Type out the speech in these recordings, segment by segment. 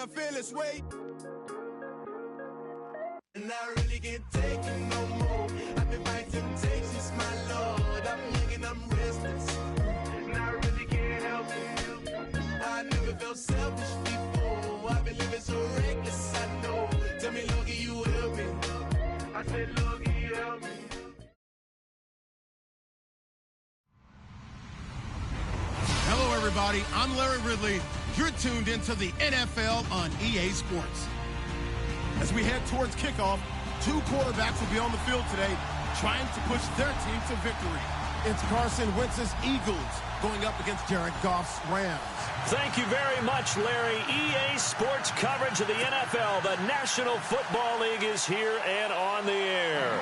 I feel this way. And I really can't take it no more. I've been fighting temptations, my Lord. I'm young and I'm restless. And I really can't help it. I never felt selfish before. I've been living so reckless, I know. Tell me, Lord, can you help me? I said, Lord, can you help me? Hello, everybody. I'm Larry Ridley. You're tuned into the NFL on EA Sports. As we head towards kickoff, two quarterbacks will be on the field today trying to push their team to victory. It's Carson Wentz's Eagles going up against Jared Goff's Rams. Thank you very much, Larry. EA Sports coverage of the NFL. The National Football League is here and on the air.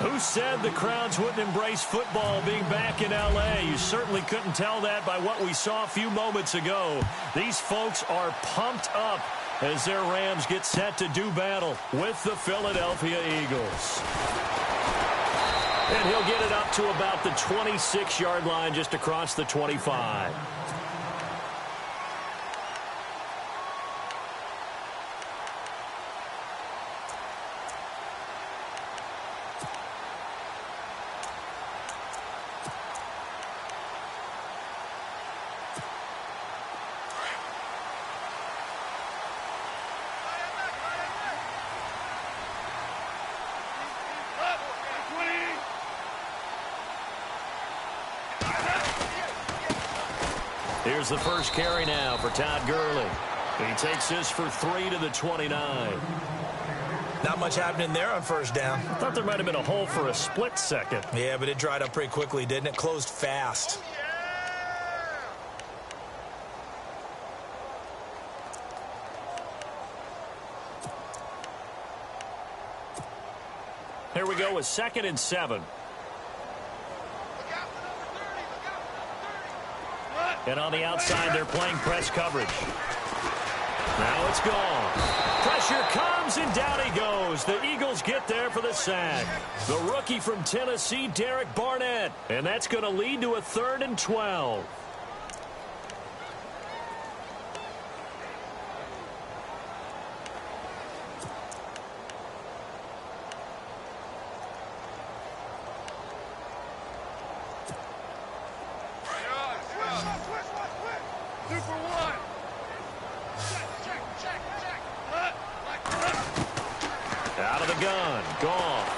Who said the crowds wouldn't embrace football being back in L.A.? You certainly couldn't tell that by what we saw a few moments ago. These folks are pumped up as their Rams get set to do battle with the Philadelphia Eagles. And he'll get it up to about the 26-yard line, just across the 25. Here's the first carry now for Todd Gurley. He takes this for 3 to the 29. Not much happening there on first down. I thought there might have been a hole for a split second. Yeah, but it dried up pretty quickly, didn't it? Closed fast. Here we go with 2nd and 7. And on the outside, they're playing press coverage. Now it's gone. Pressure comes, and down he goes. The Eagles get there for the sack. The rookie from Tennessee, Derek Barnett. And that's going to lead to a 3rd and 12. Out of the gun. Gone.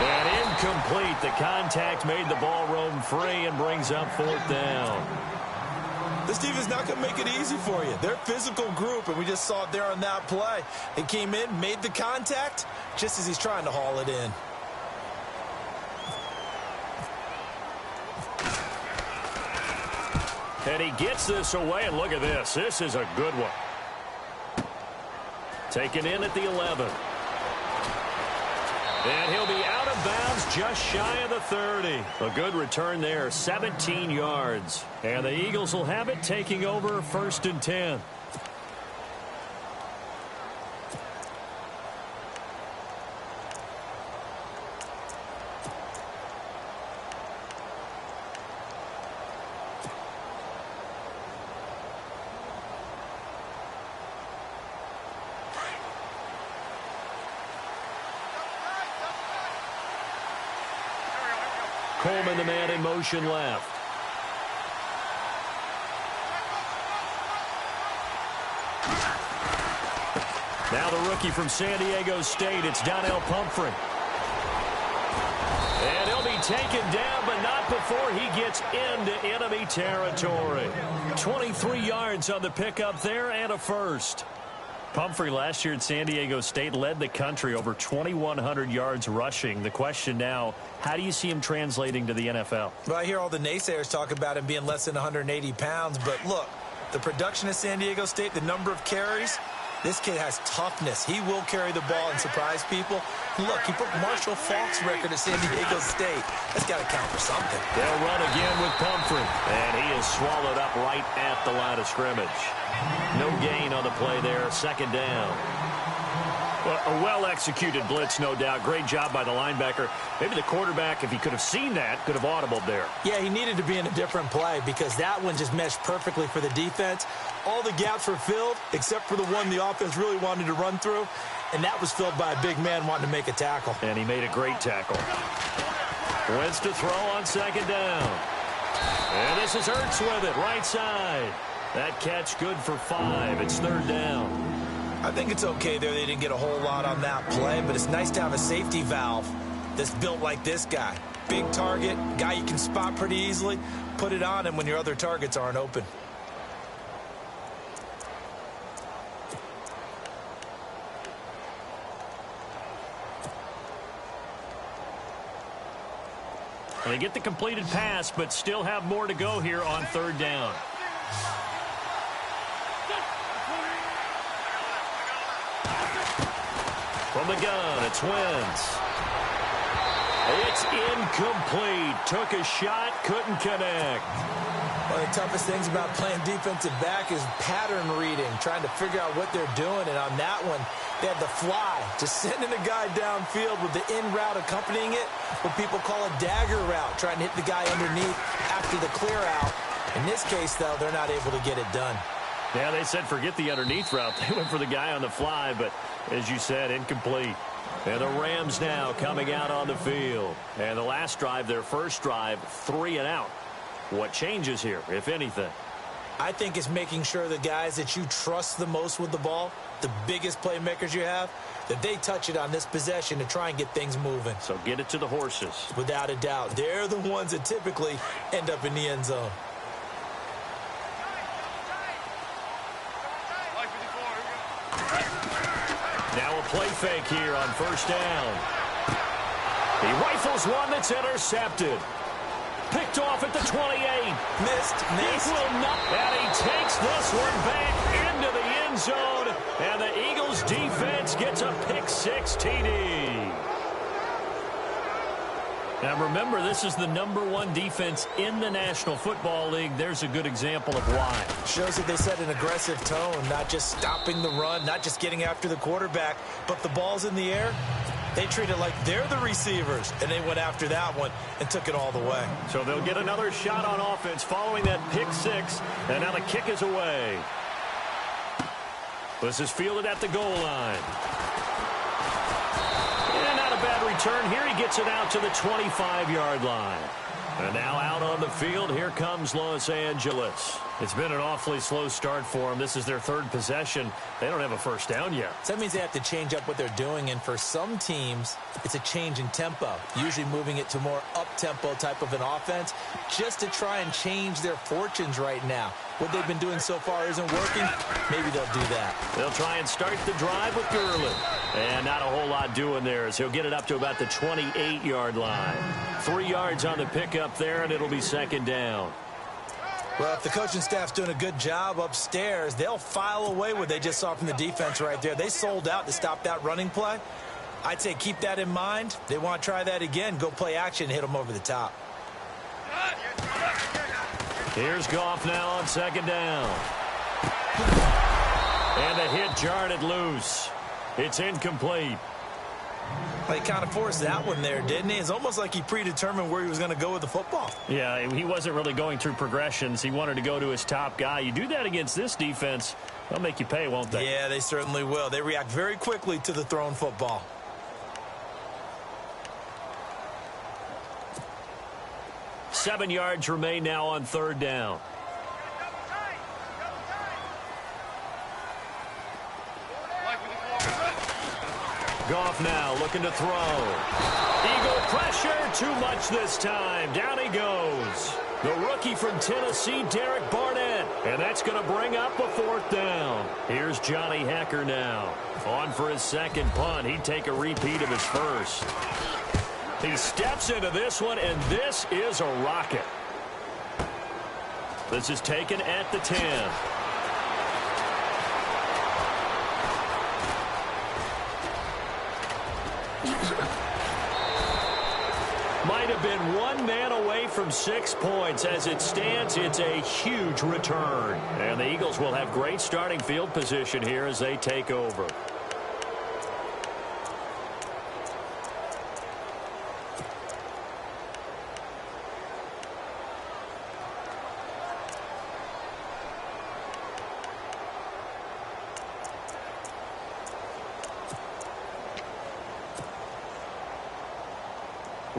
And incomplete. The contact made the ball roam free and brings up 4th down. This defense not going to make it easy for you. They're a physical group, and we just saw it there on that play. They came in, made the contact, just as he's trying to haul it in. And he gets this away, and look at this. This is a good one. Taken in at the 11. And he'll be out of bounds just shy of the 30. A good return there, 17 yards. And the Eagles will have it, taking over 1st and 10. Coleman, the man in motion left. Now the rookie from San Diego State, it's Donnell Pumphrey. And he'll be taken down, but not before he gets into enemy territory. 23 yards on the pickup there and a first. Pumphrey last year at San Diego State led the country over 2,100 yards rushing. The question now, how do you see him translating to the NFL? Well, I hear all the naysayers talk about him being less than 180 pounds, but look, the production at San Diego State, the number of carries, this kid has toughness. He will carry the ball and surprise people. Look, he broke Marshall Faulk's record at San Diego State. That's got to count for something. They'll run again with Pumphrey, and he is swallowed up right at the line of scrimmage. No gain on the play there, 2nd down. Well, a well-executed blitz, no doubt. Great job by the linebacker. Maybe the quarterback, if he could have seen that, could have audibled there. Yeah, he needed to be in a different play because that one just meshed perfectly for the defense. All the gaps were filled except for the one the offense really wanted to run through, and that was filled by a big man wanting to make a tackle. And he made a great tackle. Wentz to throw on second down. And this is Ertz with it, right side. That catch good for 5. It's third down. I think it's okay there. They didn't get a whole lot on that play, but it's nice to have a safety valve that's built like this guy. Big target, guy you can spot pretty easily. Put it on him when your other targets aren't open. They get the completed pass, but still have more to go here on third down. From the gun, it's Wentz. It's incomplete. Took a shot, couldn't connect. One of the toughest things about playing defensive back is pattern reading, trying to figure out what they're doing. And on that one, they had the fly, just sending a guy downfield with the in route accompanying it, what people call a dagger route, trying to hit the guy underneath after the clear out. In this case, though, they're not able to get it done. Yeah, they said forget the underneath route. They went for the guy on the fly, but as you said, incomplete. And the Rams now coming out on the field. And the last drive, their first drive, 3 and out. What changes here, if anything? I think it's making sure the guys that you trust the most with the ball, the biggest playmakers you have, that they touch it on this possession to try and get things moving. So get it to the horses. Without a doubt. They're the ones that typically end up in the end zone. Now a play fake here on first down. He rifles one that's intercepted. Picked off at the 28. Missed. He will not. And he takes this one back into the end zone. And the Eagles defense gets a pick-6 TD. Now remember, this is the #1 defense in the National Football League. There's a good example of why. Shows that they set an aggressive tone, not just stopping the run, not just getting after the quarterback, but the ball's in the air. They treat it like they're the receivers, and they went after that one and took it all the way. So they'll get another shot on offense following that pick-6, and now the kick is away. This is fielded at the goal line. And not a bad return here. He gets it out to the 25-yard line. And now out on the field, here comes Los Angeles. It's been an awfully slow start for them. This is their third possession. They don't have a first down yet. So that means they have to change up what they're doing, and for some teams, it's a change in tempo, usually moving it to more up-tempo type of an offense just to try and change their fortunes right now. What they've been doing so far isn't working. Maybe they'll do that. They'll try and start the drive with Gurley. And not a whole lot doing there as he'll get it up to about the 28-yard line. 3 yards on the pickup there, and it'll be second down. Well, if the coaching staff's doing a good job upstairs, they'll file away what they just saw from the defense right there. They sold out to stop that running play. I'd say keep that in mind. They want to try that again. Go play action and hit them over the top. Here's Goff now on second down. And the hit jarred it loose. It's incomplete. He kind of forced that one there, didn't he? It's almost like he predetermined where he was going to go with the football. Yeah, he wasn't really going through progressions. He wanted to go to his top guy. You do that against this defense, they'll make you pay, won't they? Yeah, they certainly will. They react very quickly to the thrown football. Seven yards remain now on third down. Goff now looking to throw. Eagle pressure, too much this time. Down he goes. The rookie from Tennessee, Derek Barnett. And that's going to bring up a fourth down. Here's Johnny Hekker now. On for his second punt. He'd take a repeat of his first. He steps into this one, and this is a rocket. This is taken at the 10. Might have been one man away from 6 points. As it stands, it's a huge return. And the Eagles will have great starting field position here as they take over.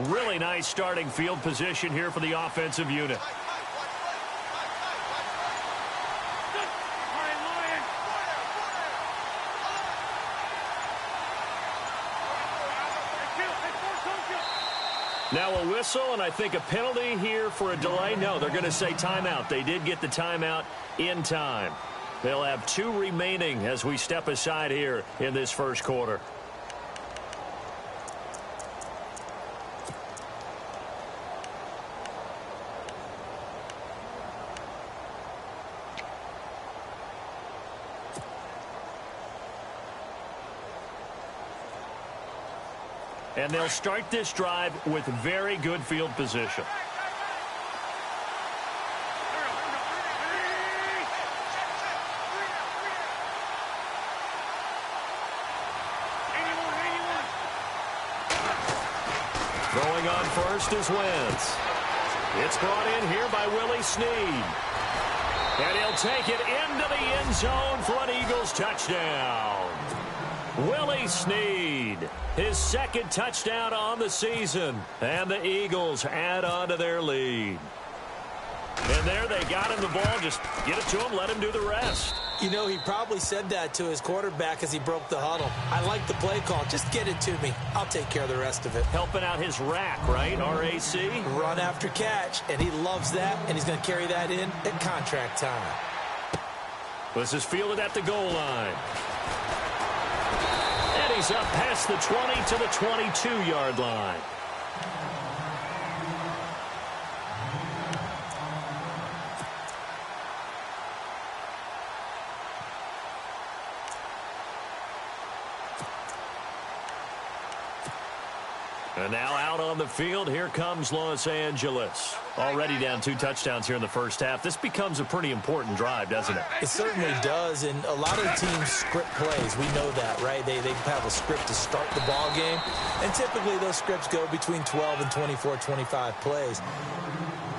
Really nice starting field position here for the offensive unit. Now a whistle, and I think a penalty here for a delay. No, they're going to say timeout. They did get the timeout in time. They'll have 2 remaining as we step aside here in this first quarter. And they'll start this drive with very good field position. Throwing on first is Wentz. It's brought in here by Willie Snead. And he'll take it into the end zone for an Eagles touchdown. Willie Snead, his second touchdown on the season, and the Eagles add on to their lead. And there they got him the ball. Just get it to him, let him do the rest. You know, he probably said that to his quarterback as he broke the huddle. I like the play call. Just get it to me. I'll take care of the rest of it. Helping out his rack, right? R-A-C? Run after catch, and he loves that, and he's going to carry that in at contract time. This is fielded at the goal line. And he's up past the 20 to the 22-yard line. And now out on the field, here comes Los Angeles. Already down 2 touchdowns here in the first half. This becomes a pretty important drive, doesn't it? It certainly does, and a lot of teams script plays. We know that, right? They have a script to start the ball game, and typically those scripts go between 12 and 24, 25 plays.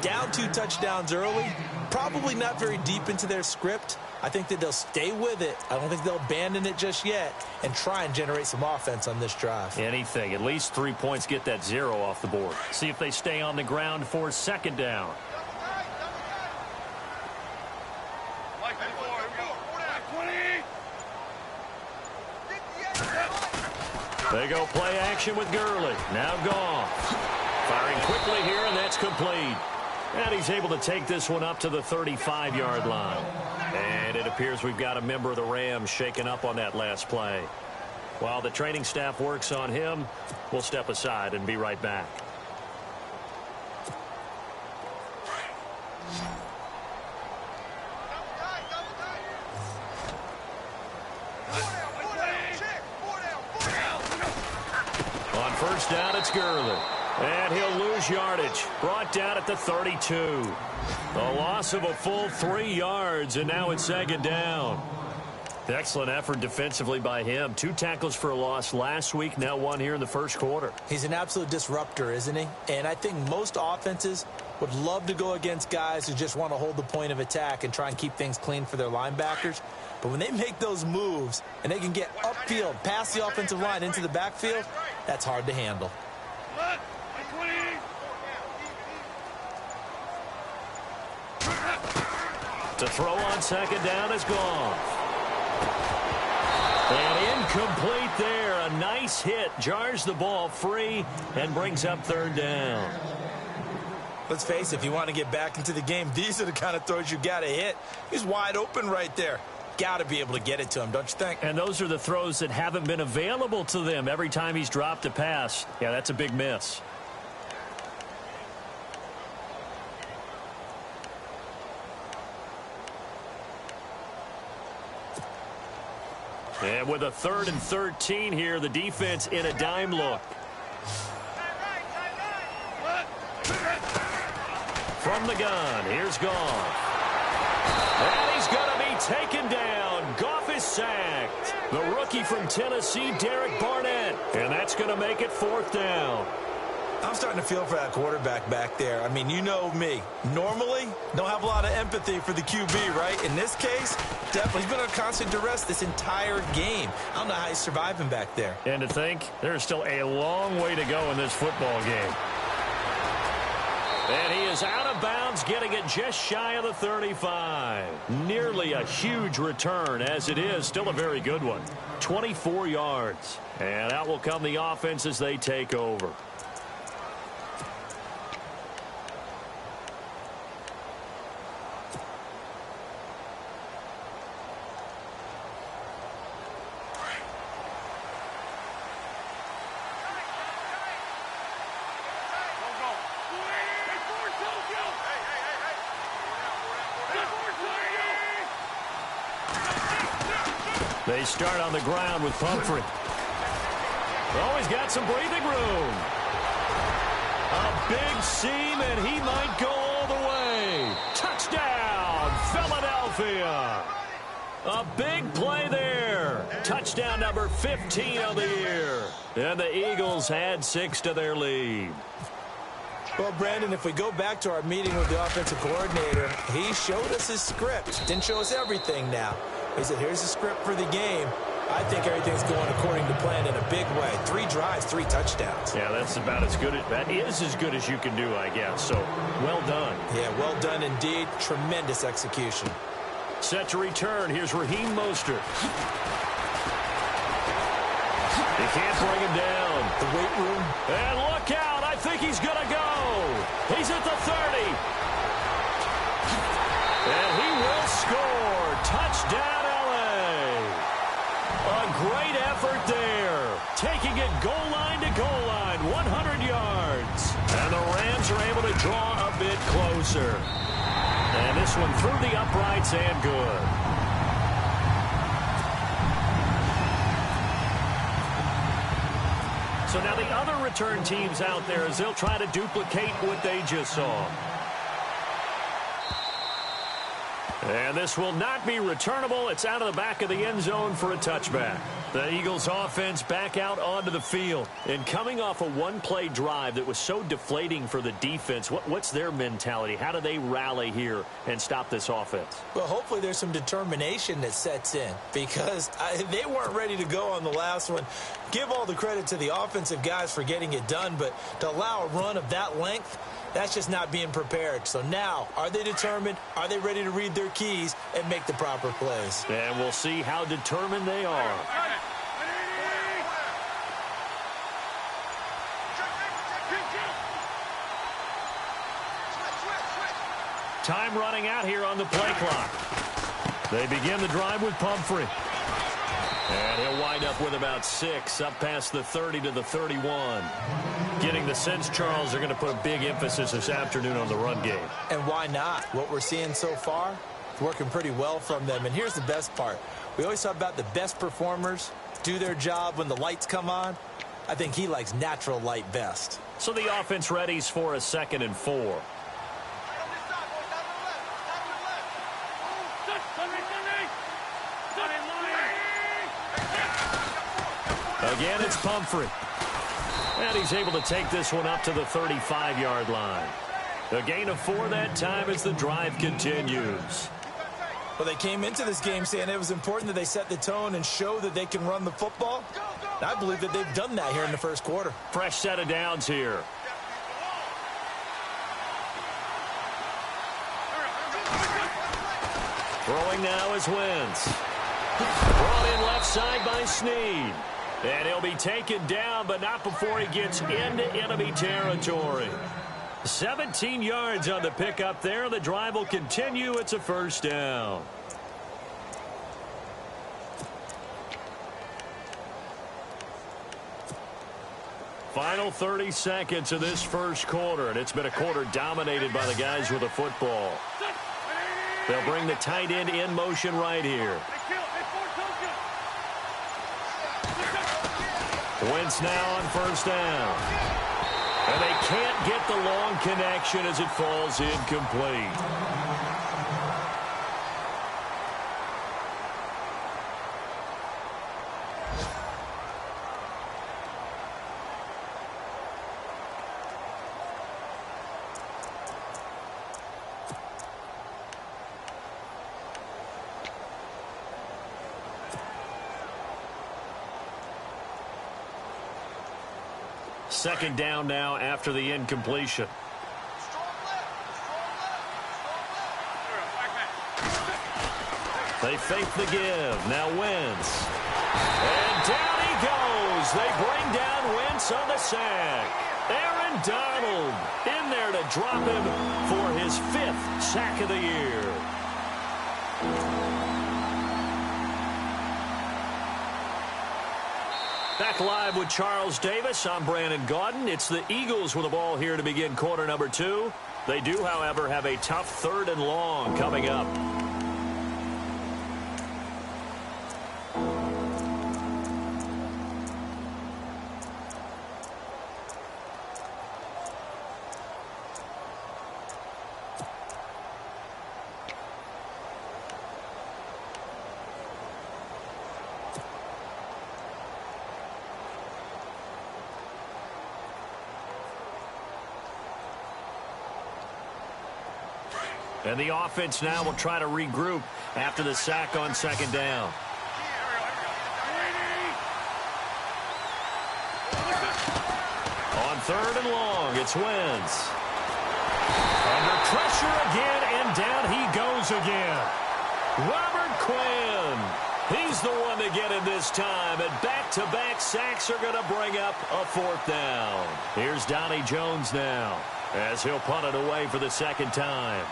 Down 2 touchdowns early, probably not very deep into their script. I think that they'll stay with it. I don't think they'll abandon it just yet and try and generate some offense on this drive. Anything. At least 3 points, get that 0 off the board. See if they stay on the ground for second down. They go play action with Gurley. Now Goff. Firing quickly here, and that's complete. And he's able to take this one up to the 35-yard line. And it appears we've got a member of the Rams shaken up on that last play. While the training staff works on him, we'll step aside and be right back. On first down, it's Gurley. And he'll lose yardage. Brought down at the 32. A loss of a full 3 yards, and now it's second down. Excellent effort defensively by him. 2 tackles for a loss last week, now 1 here in the first quarter. He's an absolute disruptor, isn't he? And I think most offenses would love to go against guys who just want to hold the point of attack and try and keep things clean for their linebackers. But when they make those moves and they can get upfield, past the offensive line into the backfield, that's hard to handle. To throw on second down is Goff. And incomplete there. A nice hit. Jars the ball free and brings up third down. Let's face it, if you want to get back into the game, these are the kind of throws you got to hit. He's wide open right there. Got to be able to get it to him, don't you think? And those are the throws that haven't been available to them every time he's dropped a pass. Yeah, that's a big miss. And with a 3rd and 13 here, the defense in a dime look. From the gun, here's Goff. And he's going to be taken down. Goff is sacked. The rookie from Tennessee, Derek Barnett. And that's going to make it 4th down. I'm starting to feel for that quarterback back there. I mean, you know me. Normally, don't have a lot of empathy for the QB, right? In this case, definitely. He's been under constant duress this entire game. I don't know how he's surviving back there. And to think, there's still a long way to go in this football game. And he is out of bounds, getting it just shy of the 35. Nearly a huge return, as it is. Still a very good one. 24 yards. And out will come the offense as they take over. They start on the ground with Pumphrey. Oh, he's got some breathing room. A big seam, and he might go all the way. Touchdown, Philadelphia. A big play there. Touchdown number 15 of the year. And the Eagles add 6 to their lead. Well, Brandon, if we go back to our meeting with the offensive coordinator, he showed us his script. Didn't show us everything now. He said, here's the script for the game. I think everything's going according to plan in a big way. 3 drives, 3 touchdowns. Yeah, that's about as good. That is as good as you can do, I guess. So, well done. Yeah, well done indeed. Tremendous execution. Set to return. Here's Raheem Mostert. They can't bring him down. The weight room. And look out. I think he's going to go. He's at the 30. And he will score. Touchdown, L.A. A great effort there. Taking it goal line to goal line. 100 yards. And the Rams are able to draw a bit closer. And this one through the uprights and good. So now the other return teams out there as they'll try to duplicate what they just saw. And this will not be returnable. It's out of the back of the end zone for a touchback. The Eagles offense back out onto the field. And coming off a one-play drive that was so deflating for the defense, what's their mentality? How do they rally here and stop this offense? Well, hopefully there's some determination that sets in because they weren't ready to go on the last one. Give all the credit to the offensive guys for getting it done, but to allow a run of that length, that's just not being prepared. So now, are they determined? Are they ready to read their keys and make the proper plays? And we'll see how determined they are. Time running out here on the play clock. They begin the drive with Pumphrey. And he'll wind up with about 6, up past the 30 to the 31. Getting the sense, Charles, they're going to put a big emphasis this afternoon on the run game. And why not? What we're seeing so far, it's working pretty well from them. And here's the best part. We always talk about the best performers do their job when the lights come on. I think he likes natural light best. So the offense readies for a 2nd and 4. Again, it's Pumphrey. And he's able to take this one up to the 35-yard line. A gain of 4 that time as the drive continues. Well, they came into this game saying it was important that they set the tone and show that they can run the football. And I believe that they've done that here in the first quarter. Fresh set of downs here. Throwing now is Wentz. Brought in left side by Snead. And he'll be taken down, but not before he gets into enemy territory. 17 yards on the pickup there. The drive will continue. It's a first down. Final 30 seconds of this first quarter, and it's been a quarter dominated by the guys with the football. They'll bring the tight end in motion right here. Wentz now on first down. And they can't get the long connection as it falls incomplete. Second down now after the incompletion. They fake the give. Now Wentz. And down he goes. They bring down Wentz on the sack. Aaron Donald in there to drop him for his 5th sack of the year. Back live with Charles Davis. I'm Brandon Gaudin. It's the Eagles with the ball here to begin quarter number 2. They do, however, have a tough 3rd and long coming up. And the offense now will try to regroup after the sack on 2nd down. On 3rd and long, it's Wentz. Under pressure again, and down he goes again. Robert Quinn. He's the one to get him this time, and back-to-back sacks are going to bring up a 4th down. Here's Donnie Jones now, as he'll punt it away for the 2nd time.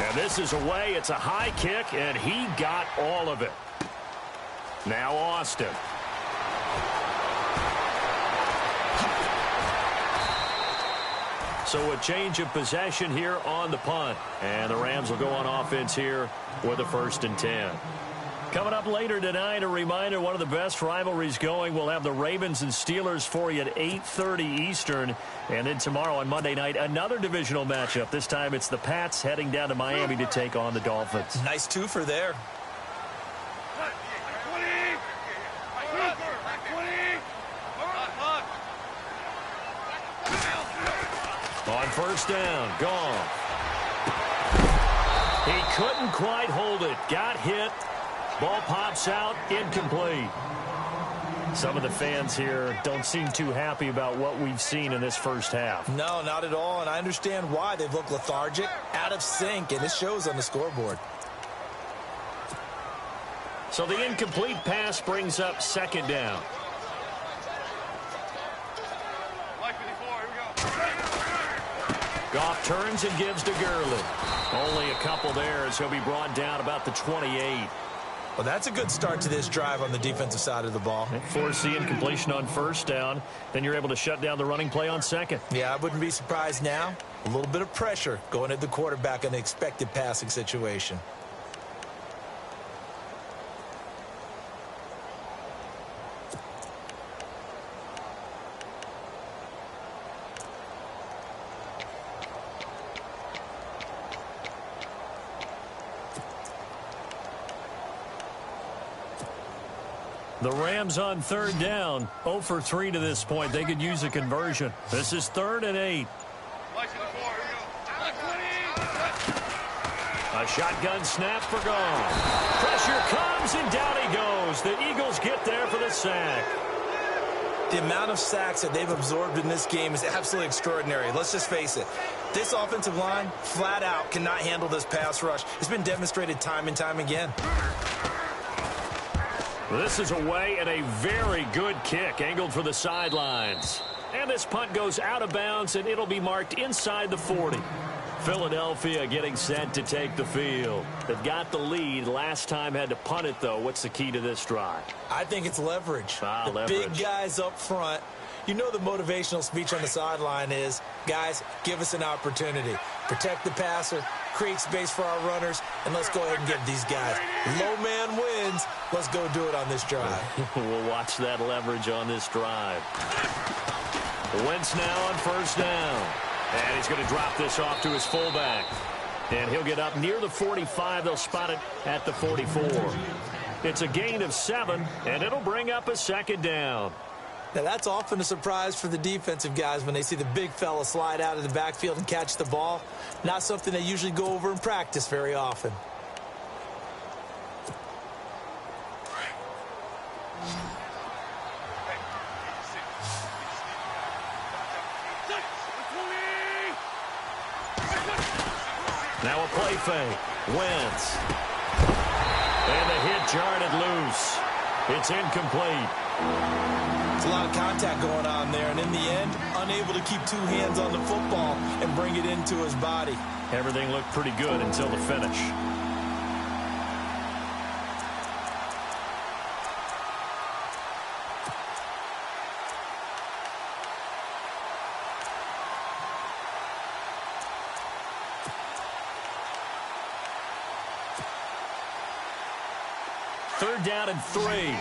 And this is away. It's a high kick, and he got all of it. Now Austin. So a change of possession here on the punt. And the Rams will go on offense here with a 1st and 10. Coming up later tonight, a reminder, one of the best rivalries going. We'll have the Ravens and Steelers for you at 8:30 Eastern. And then tomorrow on Monday night, another divisional matchup. This time it's the Pats heading down to Miami to take on the Dolphins. Nice twofer there. On 1st down, gone. He couldn't quite hold it. Got hit. Ball pops out, incomplete. Some of the fans here don't seem too happy about what we've seen in this first half. No, not at all, and I understand why. They've looked lethargic, out of sync, and it shows on the scoreboard. So the incomplete pass brings up 2nd down. Goff turns and gives to Gurley. Only a couple there as he'll be brought down about the 28. Well, that's a good start to this drive on the defensive side of the ball. Force the incompletion on 1st down. Then you're able to shut down the running play on 2nd. Yeah, I wouldn't be surprised now. A little bit of pressure going at the quarterback in the expected passing situation. The Rams on 3rd down, 0 for 3 to this point. They could use a conversion. This is 3rd and 8. A shotgun snap for Goff. Pressure comes, and down he goes. The Eagles get there for the sack. The amount of sacks that they've absorbed in this game is absolutely extraordinary. Let's just face it. This offensive line, flat out, cannot handle this pass rush. It's been demonstrated time and time again. This is away, and a very good kick angled for the sidelines. And this punt goes out of bounds, and it'll be marked inside the 40. Philadelphia getting set to take the field. They've got the lead. Last time had to punt it, though. What's the key to this drive? I think it's leverage. The leverage. Big guys up front. You know the motivational speech on the sideline is, guys, give us an opportunity. Protect the passer, create space for our runners, and let's go ahead and give these guys. Low man wins. Let's go do it on this drive. We'll watch that leverage on this drive. Wentz now on 1st down. And he's going to drop this off to his fullback. And he'll get up near the 45. They'll spot it at the 44. It's a gain of 7, and it'll bring up a 2nd down. Now, that's often a surprise for the defensive guys when they see the big fella slide out of the backfield and catch the ball. Not something they usually go over in practice very often. Now a play fake. Wentz. And the hit jarred it loose. It's incomplete. It's a lot of contact going on there, and in the end, unable to keep two hands on the football and bring it into his body. Everything looked pretty good until the finish. Third down and 3.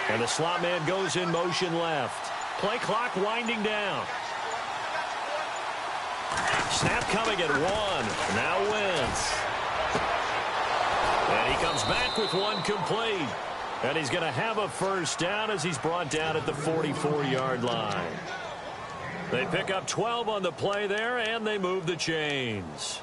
And the slot man goes in motion left. Play clock winding down. Snap coming at 1. Now Wentz. And he comes back with one complete. And he's going to have a first down as he's brought down at the 44-yard line. They pick up 12 on the play there, and they move the chains.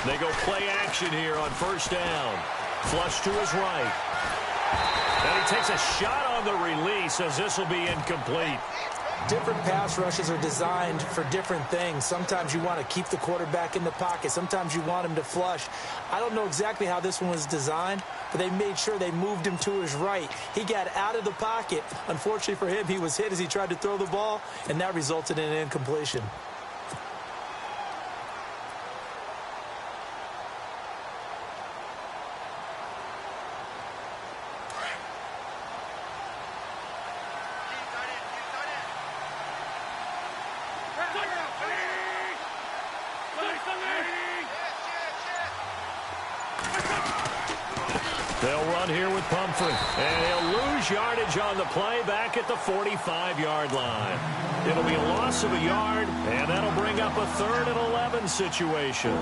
They go play action here on first down. Flush to his right. And he takes a shot on the release as this will be incomplete. Different pass rushes are designed for different things. Sometimes you want to keep the quarterback in the pocket. Sometimes you want him to flush. I don't know exactly how this one was designed, but they made sure they moved him to his right. He got out of the pocket. Unfortunately for him, he was hit as he tried to throw the ball, and that resulted in an incompletion. They'll run here with Pumphrey. And he'll lose yardage on the play back at the 45-yard line. It'll be a loss of a yard, and that'll bring up a 3rd and 11 situation.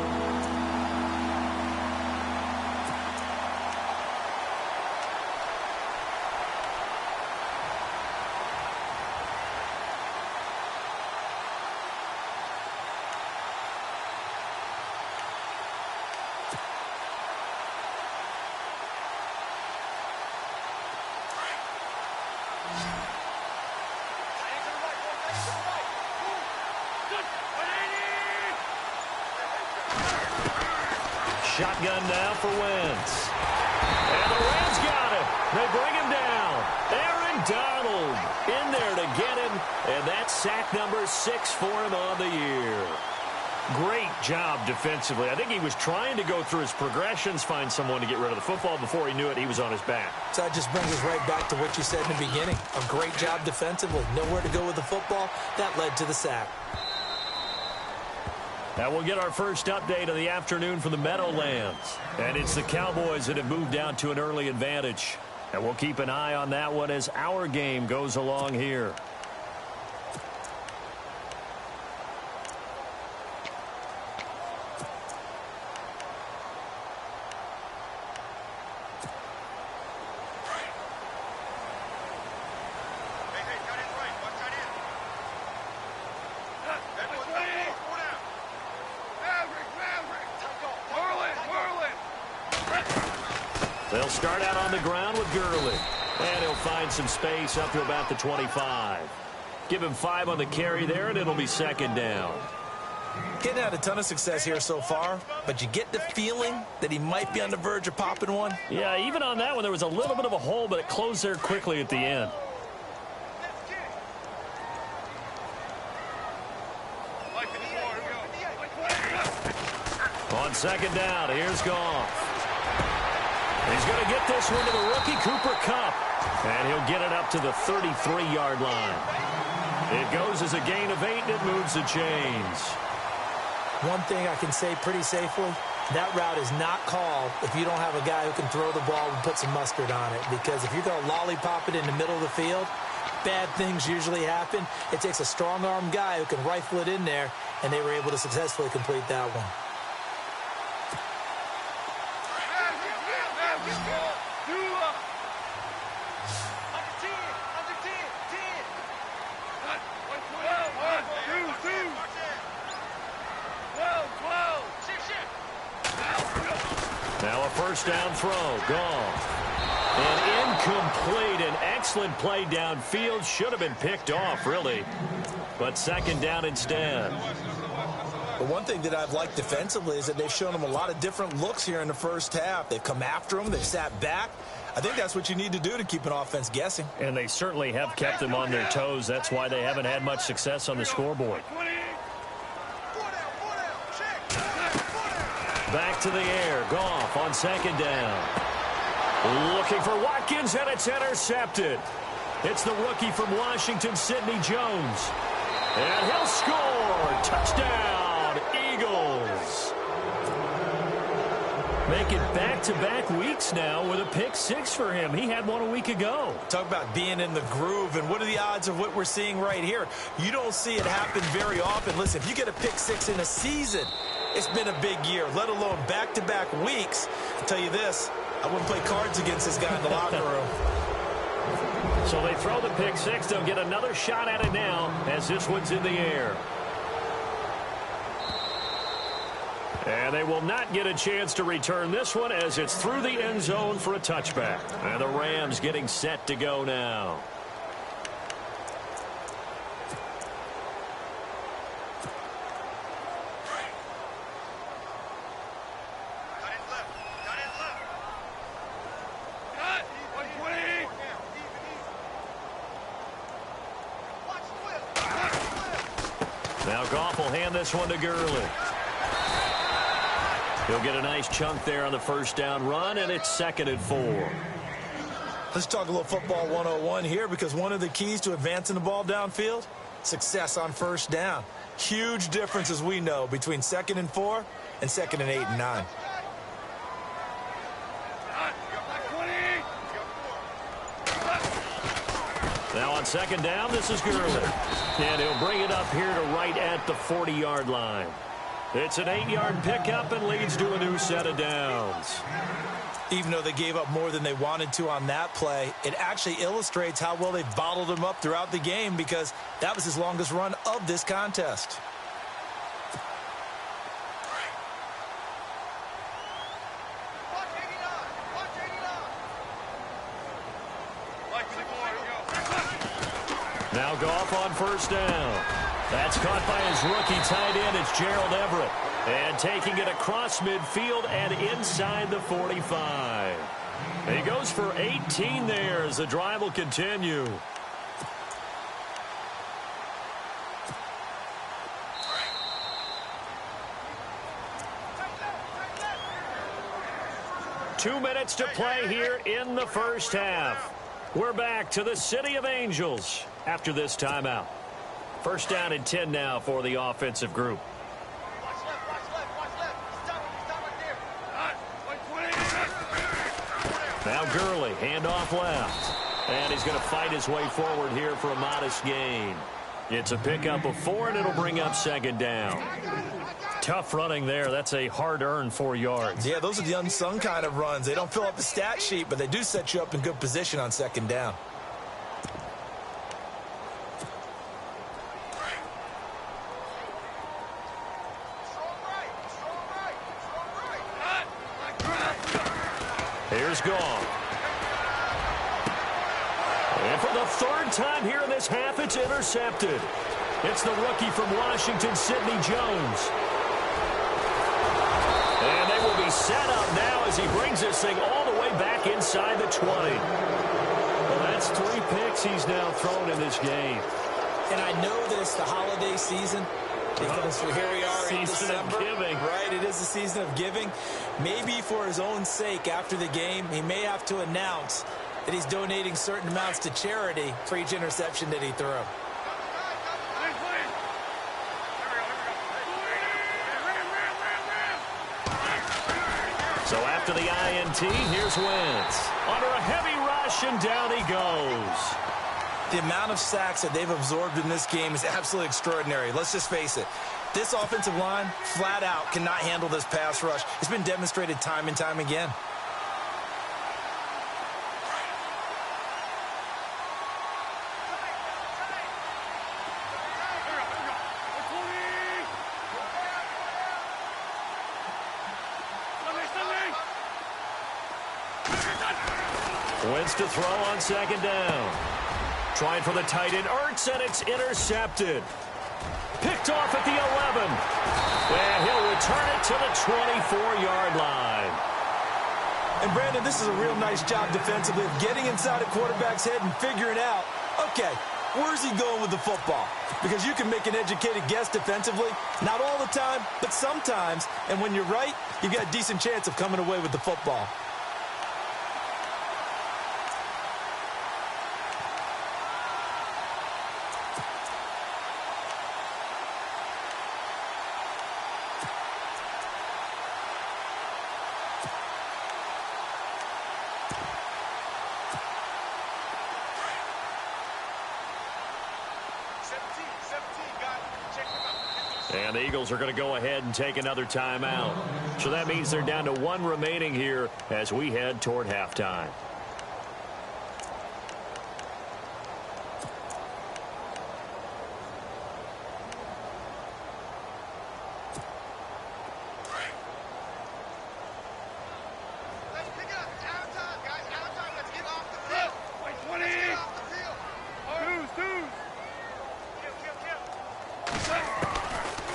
Shotgun now for Wentz. And the Rams got him. They bring him down. Aaron Donald in there to get him. And that's sack number 6 for him on the year. Great job defensively. I think he was trying to go through his progressions, find someone to get rid of the football. Before he knew it, he was on his back. So that just brings us right back to what you said in the beginning. A great job defensively. Nowhere to go with the football. That led to the sack. Now we'll get our first update of the afternoon from the Meadowlands. And it's the Cowboys that have moved down to an early advantage. And we'll keep an eye on that one as our game goes along here. They'll start out on the ground with Gurley. And he'll find some space up to about the 25. Give him 5 on the carry there, and it'll be 2nd down. Getting had a ton of success here so far, but you get the feeling that he might be on the verge of popping one. Yeah, even on that one, there was a little bit of a hole, but it closed there quickly at the end. On 2nd down, here's Goff. He's going to get this one to the rookie, Cooper Kupp. And he'll get it up to the 33-yard line. It goes as a gain of 8, and it moves the chains. One thing I can say pretty safely, that route is not called if you don't have a guy who can throw the ball and put some mustard on it. Because if you're going to lollipop it in the middle of the field, bad things usually happen. It takes a strong-arm guy who can rifle it in there, and they were able to successfully complete that one. Now a first down throw. Goff. And incomplete. An excellent play downfield. Should have been picked off, really. But second down instead. But one thing that I've liked defensively is that they've shown them a lot of different looks here in the first half. They've come after them. They've sat back. I think that's what you need to do to keep an offense guessing. And they certainly have kept them on their toes. That's why they haven't had much success on the scoreboard. Back to the air. Goff on second down. Looking for Watkins, and it's intercepted. It's the rookie from Washington, Sidney Jones. And he'll score. Touchdown, Eagles. Making back-to-back weeks now with a pick six for him. He had one a week ago. Talk about being in the groove, and what are the odds of what we're seeing right here? You don't see it happen very often. Listen, if you get a pick six in a season, it's been a big year, let alone back-to-back weeks. I'll tell you this, I wouldn't play cards against this guy in the locker room. So they throw the pick six. They'll get another shot at it now as this one's in the air. And they will not get a chance to return this one as it's through the end zone for a touchback. And the Rams getting set to go now. Now Goff will hand this one to Gurley. He'll get a nice chunk there on the first down run, and it's 2nd and 4. Let's talk a little football 101 here, because one of the keys to advancing the ball downfield, success on first down. Huge difference, as we know, between 2nd and 4 and 2nd and 8 and 9. Now on second down, this is Gurley. And he'll bring it up here to right at the 40-yard line. It's an 8-yard pickup and leads to a new set of downs. Even though they gave up more than they wanted to on that play, it actually illustrates how well they bottled him up throughout the game, because that was his longest run of this contest. Now Goff on first down. That's caught by his rookie tight end. It's Gerald Everett. And taking it across midfield and inside the 45. He goes for 18 there as the drive will continue. Two minutes to play here in the first half. We're back to the City of Angels after this timeout. First down and 10 now for the offensive group. Now Gurley, handoff left. And he's going to fight his way forward here for a modest gain. It's a pickup of 4, and it'll bring up second down. Tough running there. That's a hard-earned 4 yards. Yeah, those are the unsung kind of runs. They don't fill up the stat sheet, but they do set you up in good position on second down. Here's Goff. And for the 3rd time here in this half, it's intercepted. It's the rookie from Washington, Sidney Jones. And they will be set up now as he brings this thing all the way back inside the 20. Well, that's 3 picks he's now thrown in this game. And I know this, the holiday season, because here we are in December. Season of giving. Right, it is the season of giving. Maybe for his own sake after the game, he may have to announce that he's donating certain amounts to charity for each interception that he threw. So after the INT, here's Wentz. Under a heavy rush, and down he goes. The amount of sacks that they've absorbed in this game is absolutely extraordinary. Let's just face it. This offensive line, flat out, cannot handle this pass rush. It's been demonstrated time and time again. Wins to throw on second down. Trying for the tight end, Ertz, and it's intercepted. Picked off at the 11. And he'll return it to the 24-yard line. And, Brandon, this is a real nice job defensively of getting inside a quarterback's head and figuring out, okay, where's he going with the football? Because you can make an educated guess defensively. Not all the time, but sometimes. And when you're right, you've got a decent chance of coming away with the football. And the Eagles are going to go ahead and take another timeout. So that means they're down to one remaining here as we head toward halftime.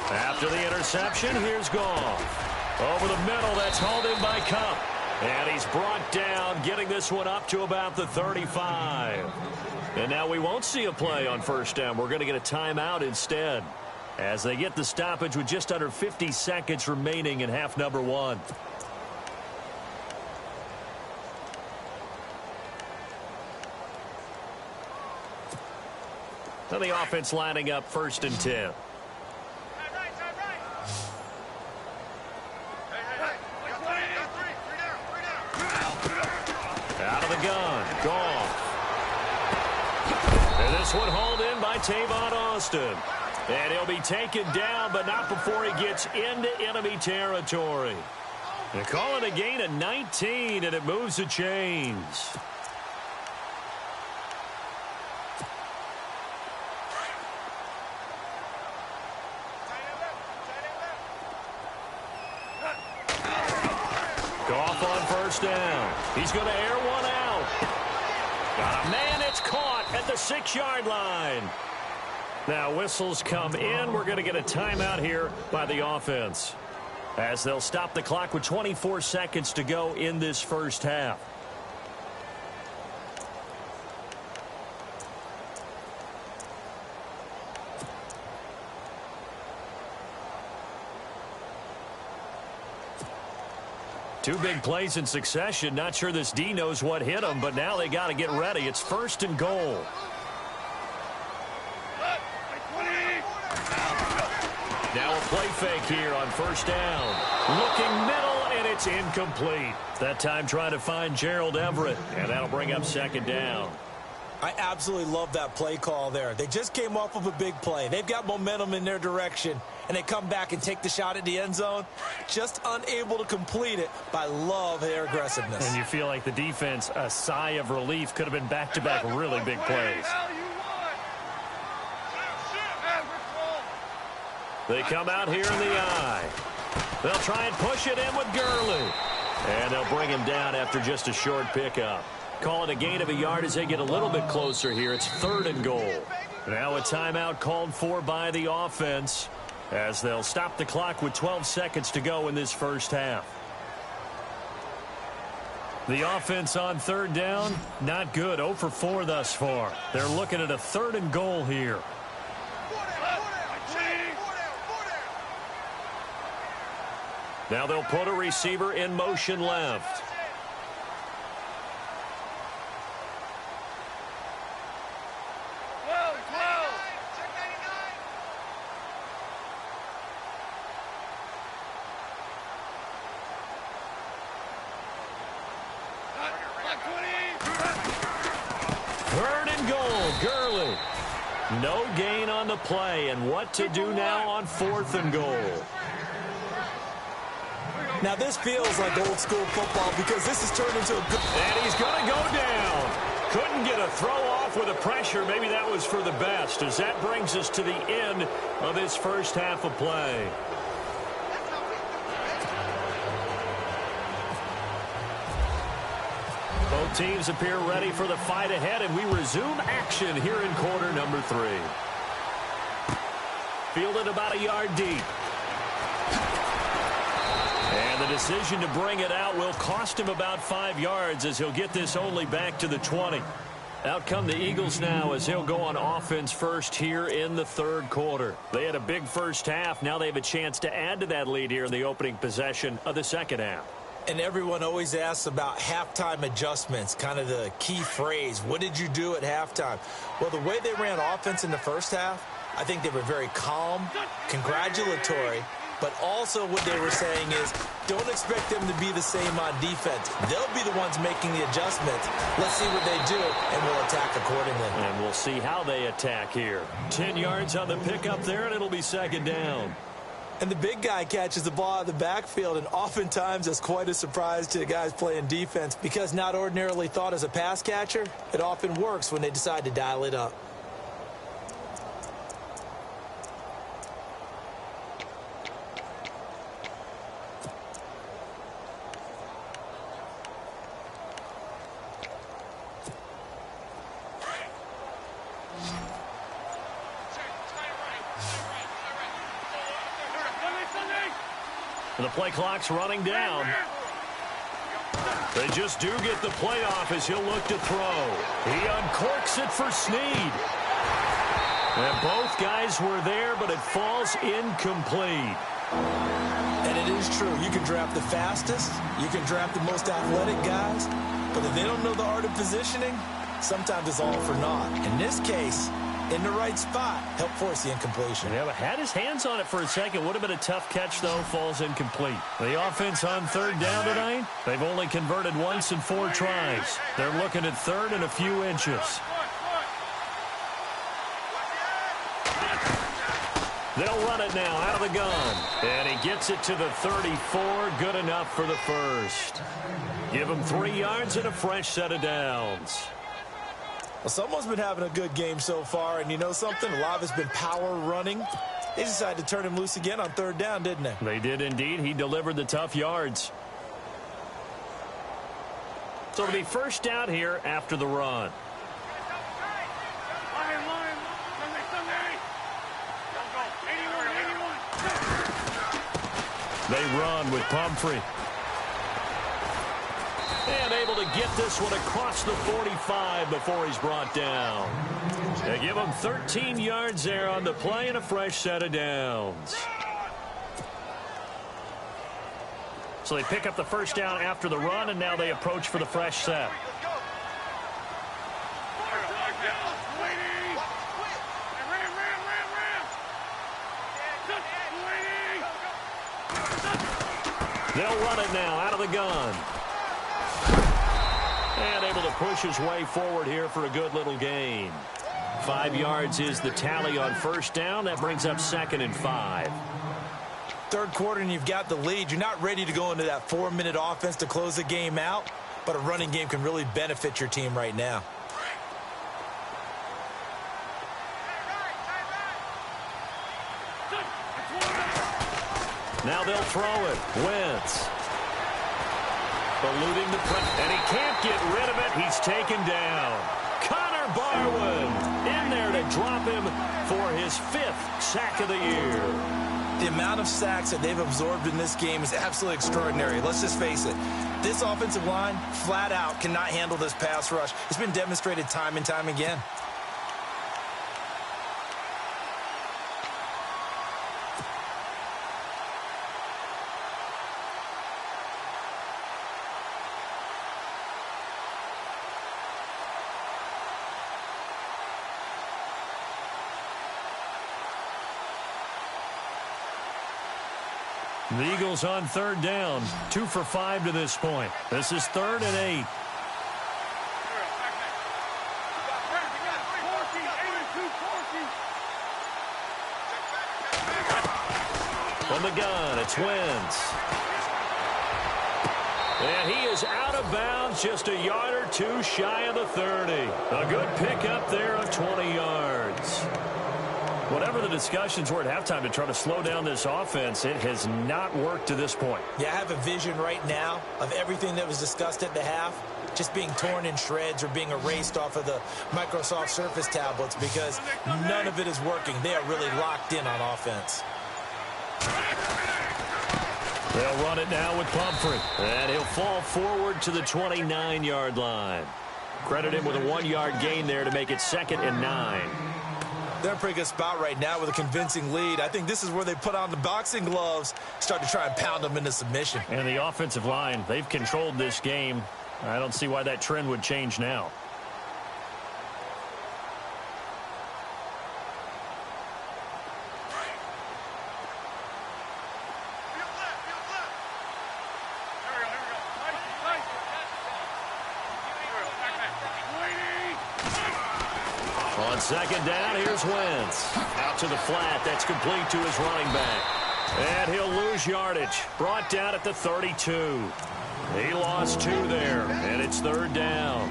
After the interception, here's Goff. Over the middle, that's hauled in by Cup. And he's brought down, getting this one up to about the 35. And now we won't see a play on first down. We're going to get a timeout instead, as they get the stoppage with just under 50 seconds remaining in half number one. And the offense lining up 1st and 10. Out of the gun, Goff. And this one hauled in by Tavon Austin. And he'll be taken down, but not before he gets into enemy territory. They call it a gain of 19, and it moves the chains. Goff on first down. He's going to air one out. Man, it's caught at the 6-yard line. Now whistles come in. We're going to get a timeout here by the offense, as they'll stop the clock with 24 seconds to go in this first half. Two big plays in succession. Not sure this D knows what hit them, but now they got to get ready. It's 1st and goal. Now a play fake here on first down. Looking middle, and it's incomplete. That time trying to find Gerald Everett, and that'll bring up 2nd down. I absolutely love that play call there. They just came off of a big play. They've got momentum in their direction, and they come back and take the shot at the end zone. Just unable to complete it, but I love their aggressiveness. And you feel like the defense, a sigh of relief, could have been back-to-back really big plays. They come out here in the eye. They'll try and push it in with Gurley. And they'll bring him down after just a short pickup. Call it a gain of a yard as they get a little bit closer here. It's 3rd and goal. Now a timeout called for by the offense, as they'll stop the clock with 12 seconds to go in this first half. The offense on 3rd down, not good. 0 for 4 thus far. They're looking at a 3rd and goal here. Now they'll put a receiver in motion left. No gain on the play, and what to do now on 4th and goal. Now this feels like old school football, because this has turned into a good... And he's going to go down. Couldn't get a throw off with the pressure. Maybe that was for the best, as that brings us to the end of this first half of play. Both teams appear ready for the fight ahead, and we resume action here in quarter number 3. Fielded about a yard deep. And the decision to bring it out will cost him about 5 yards as he'll get this only back to the 20. Out come the Eagles now as he'll go on offense first here in the third quarter. They had a big first half. Now they have a chance to add to that lead here in the opening possession of the second half. And everyone always asks about halftime adjustments, kind of the key phrase. What did you do at halftime? Well, the way they ran offense in the first half, I think they were very calm, congratulatory, but also what they were saying is don't expect them to be the same on defense. They'll be the ones making the adjustments. Let's see what they do, and we'll attack accordingly. And we'll see how they attack here. 10 yards on the pickup there, and it'll be second down. And the big guy catches the ball out of the backfield, and oftentimes that's quite a surprise to the guys playing defense because not ordinarily thought as a pass catcher, it often works when they decide to dial it up. The play clock's running down. They just do get the play off as he'll look to throw. He uncorks it for Snead. And both guys were there, but it falls incomplete. And it is true. You can draft the fastest. You can draft the most athletic guys. But if they don't know the art of positioning, sometimes it's all for naught. In this case, in the right spot, help force the incompletion. Yeah, but had his hands on it for a second. Would have been a tough catch, though. Falls incomplete. The offense on third down tonight, they've only converted once in 4 tries. They're looking at third and a few inches. They'll run it now out of the gun. And he gets it to the 34. Good enough for the first. Give him 3 yards and a fresh set of downs. Well, someone's been having a good game so far, and you know something? A lot of it's been power running. They decided to turn him loose again on third down, didn't they? They did indeed. He delivered the tough yards. So it'll be first down here after the run. They run with Pumphrey. And able to get this one across the 45 before he's brought down. They give him 13 yards there on the play and a fresh set of downs. So they pick up the first down after the run, and now they approach for the fresh set. They'll run it now out of the gun. And able to push his way forward here for a good little gain. 5 yards is the tally on first down. That brings up 2nd and 5. Third quarter and you've got the lead. You're not ready to go into that 4-minute offense to close the game out, but a running game can really benefit your team right now. Now they'll throw it. Wentz. Eluding the press, and he can't get rid of it. He's taken down. Connor Barwin in there to drop him for his 5th sack of the year. The amount of sacks that they've absorbed in this game is absolutely extraordinary. Let's just face it. This offensive line, flat out, cannot handle this pass rush. It's been demonstrated time and time again. The Eagles on third down. 2 for 5 to this point. This is 3rd and 8. From the gun, it's Wentz. And he is out of bounds, just a yard or 2 shy of the 30. A good pickup there of 20 yards. Whatever the discussions were at halftime to try to slow down this offense, it has not worked to this point. Yeah, I have a vision right now of everything that was discussed at the half. just being torn in shreds or being erased off of the Microsoft Surface tablets because none of it is working. They are really locked in on offense. They'll run it now with Pumphrey. And he'll fall forward to the 29-yard line. Credit him with a 1-yard gain there to make it 2nd and 9. They're in a pretty good spot right now with a convincing lead. I think this is where they put on the boxing gloves, start to try and pound them into submission. And the offensive line, they've controlled this game. I don't see why that trend would change now. On 2nd down, here's Wentz. Out to the flat. That's complete to his running back. And he'll lose yardage. Brought down at the 32. He lost 2 there, and it's 3rd down.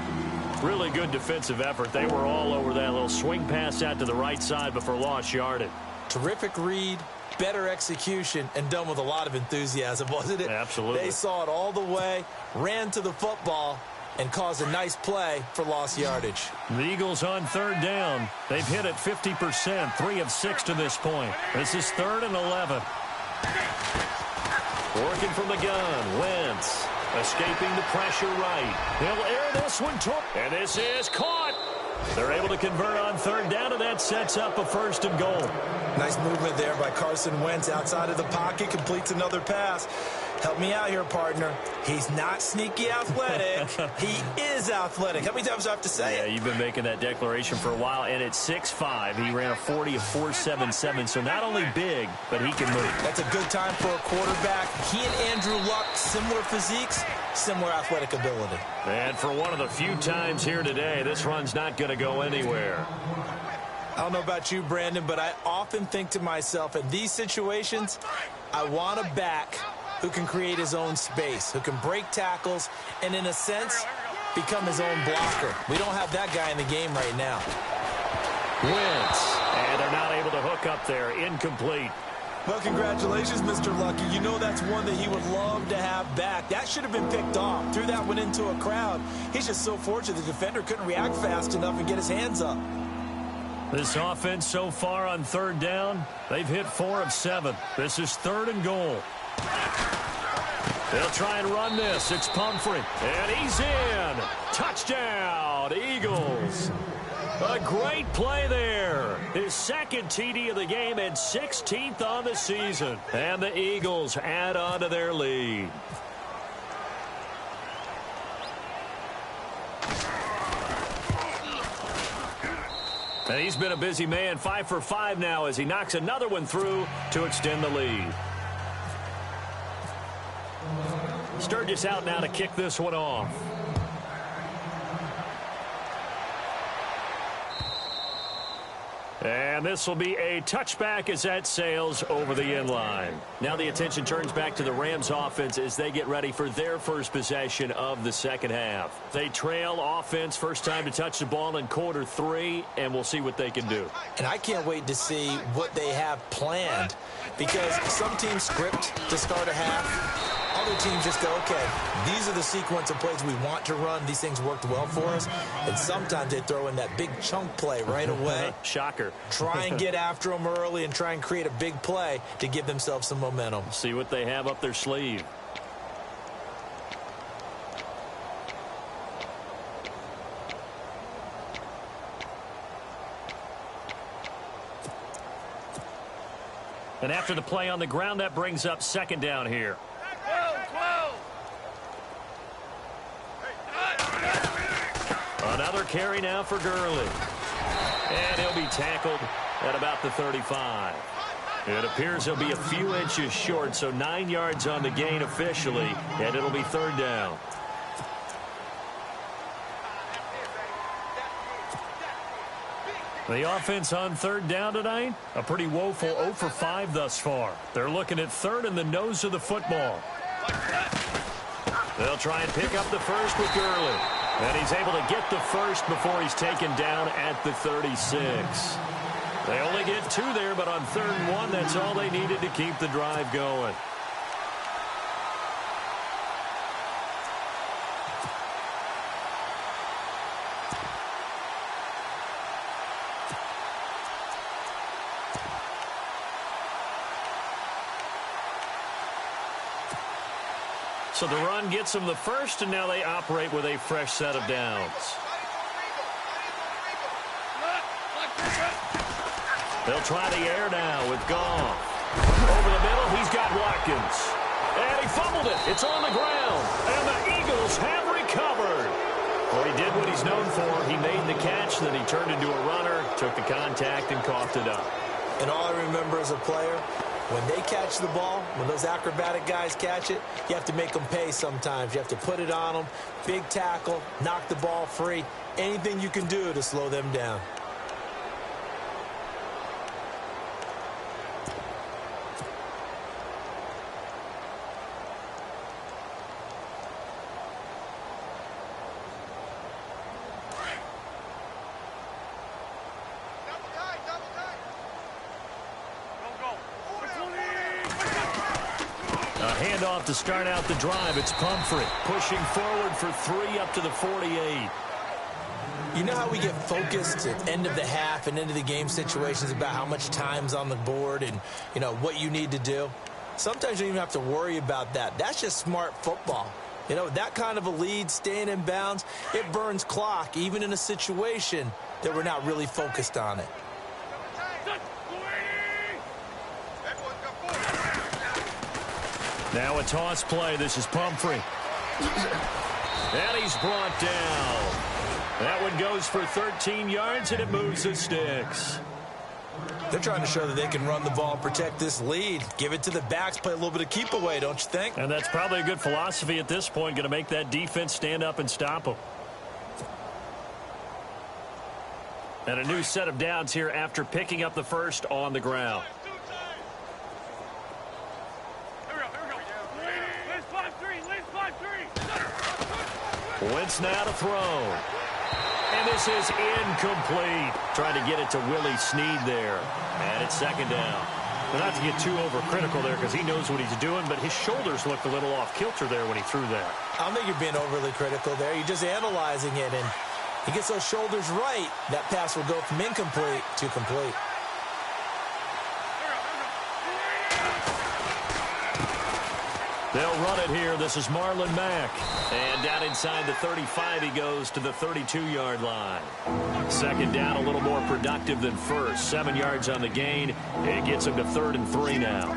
Really good defensive effort. They were all over that little swing pass out to the right side before lost yardage. Terrific read, better execution, and done with a lot of enthusiasm, wasn't it? Absolutely. They saw it all the way, ran to the football, and caused a nice play for lost yardage. The Eagles on 3rd down. They've hit it 50%, 3 of 6 to this point. This is 3rd and 11. Working from the gun, Wentz. Escaping the pressure right. He'll air this one. And this is caught. They're able to convert on 3rd down, and that sets up a 1st and goal. Nice movement there by Carson Wentz outside of the pocket. Completes another pass. Help me out here, partner. He's not sneaky athletic. He is athletic. How many times do I have to say it? Yeah, you've been making that declaration for a while, and at 6'5", he ran a 40 of 4.77, so not only big, but he can move. That's a good time for a quarterback. He and Andrew Luck, similar physiques, similar athletic ability. And for one of the few times here today, this run's not going to go anywhere. I don't know about you, Brandon, but I often think to myself, in these situations, I want a back who can create his own space, who can break tackles, and in a sense, become his own blocker. We don't have that guy in the game right now. Wentz, and they're not able to hook up there. Incomplete. Well, congratulations, Mr. Lucky. You know that's one that he would love to have back. That should have been picked off. Threw that one into a crowd. He's just so fortunate the defender couldn't react fast enough and get his hands up. This offense so far on 3rd down, they've hit 4 of 7. This is 3rd and goal. They'll try and run this. It's Pumphrey, and he's in. Touchdown, Eagles. A great play there. His 2nd TD of the game and 16th on the season. And the Eagles add on to their lead. And he's been a busy man, 5 for 5 now as he knocks another one through to extend the lead. Sturgis out now to kick this one off. And this will be a touchback as that sails over the end line. Now the attention turns back to the Rams offense as they get ready for their first possession of the second half. They trail offense, first time to touch the ball in quarter 3, and we'll see what they can do. And I can't wait to see what they have planned, because some teams script to start a half. Other teams just go, okay, these are the sequence of plays we want to run. These things worked well for us. And sometimes they throw in that big chunk play right away. Shocker. Try and get after them early and try and create a big play to give themselves some momentum. See what they have up their sleeve. And after the play on the ground, that brings up 2nd down here. Another carry now for Gurley. And he'll be tackled at about the 35. It appears he'll be a few inches short, so 9 yards on the gain officially, and it'll be 3rd down. The offense on 3rd down tonight, a pretty woeful 0 for 5 thus far. They're looking at 3rd in the nose of the football. They'll try and pick up the first with Gurley. And he's able to get the first before he's taken down at the 36. They only get 2 there, but on 3rd and 1, that's all they needed to keep the drive going. So the run gets them the first, and now they operate with a fresh set of downs. They'll try the air now with Goff. Over the middle, he's got Watkins. And he fumbled it. It's on the ground. And the Eagles have recovered. Well, he did what he's known for. He made the catch, then he turned into a runner, took the contact, and coughed it up. And all I remember as a player, when they catch the ball, when those acrobatic guys catch it, you have to make them pay sometimes. You have to put it on them, big tackle, knock the ball free, anything you can do to slow them down. Handoff to start out the drive. It's Pumphrey pushing forward for 3 up to the 48. You know how we get focused at end of the half and end of the game situations about how much time's on the board and, you know, what you need to do? Sometimes you don't even have to worry about that. That's just smart football. You know, that kind of a lead, staying in bounds, it burns clock, even in a situation that we're not really focused on it. Now a toss play. This is Pumphrey. And he's brought down. That one goes for 13 yards, and it moves the sticks. They're trying to show that they can run the ball and protect this lead. Give it to the backs, play a little bit of keep away, don't you think? And that's probably a good philosophy at this point, going to make that defense stand up and stop them. And a new set of downs here after picking up the first on the ground. Wentz now to throw. And this is incomplete. Trying to get it to Willie Snead there. And it's second down. But not to get too overcritical there because he knows what he's doing, but his shoulders looked a little off kilter there when he threw that. I don't think you're being overly critical there. You're just analyzing it, and he gets those shoulders right. That pass will go from incomplete to complete. They'll run it here. This is Marlon Mack. And down inside the 35, he goes to the 32-yard line. Second down, a little more productive than first. 7 yards on the gain. It gets him to 3rd and 3 now.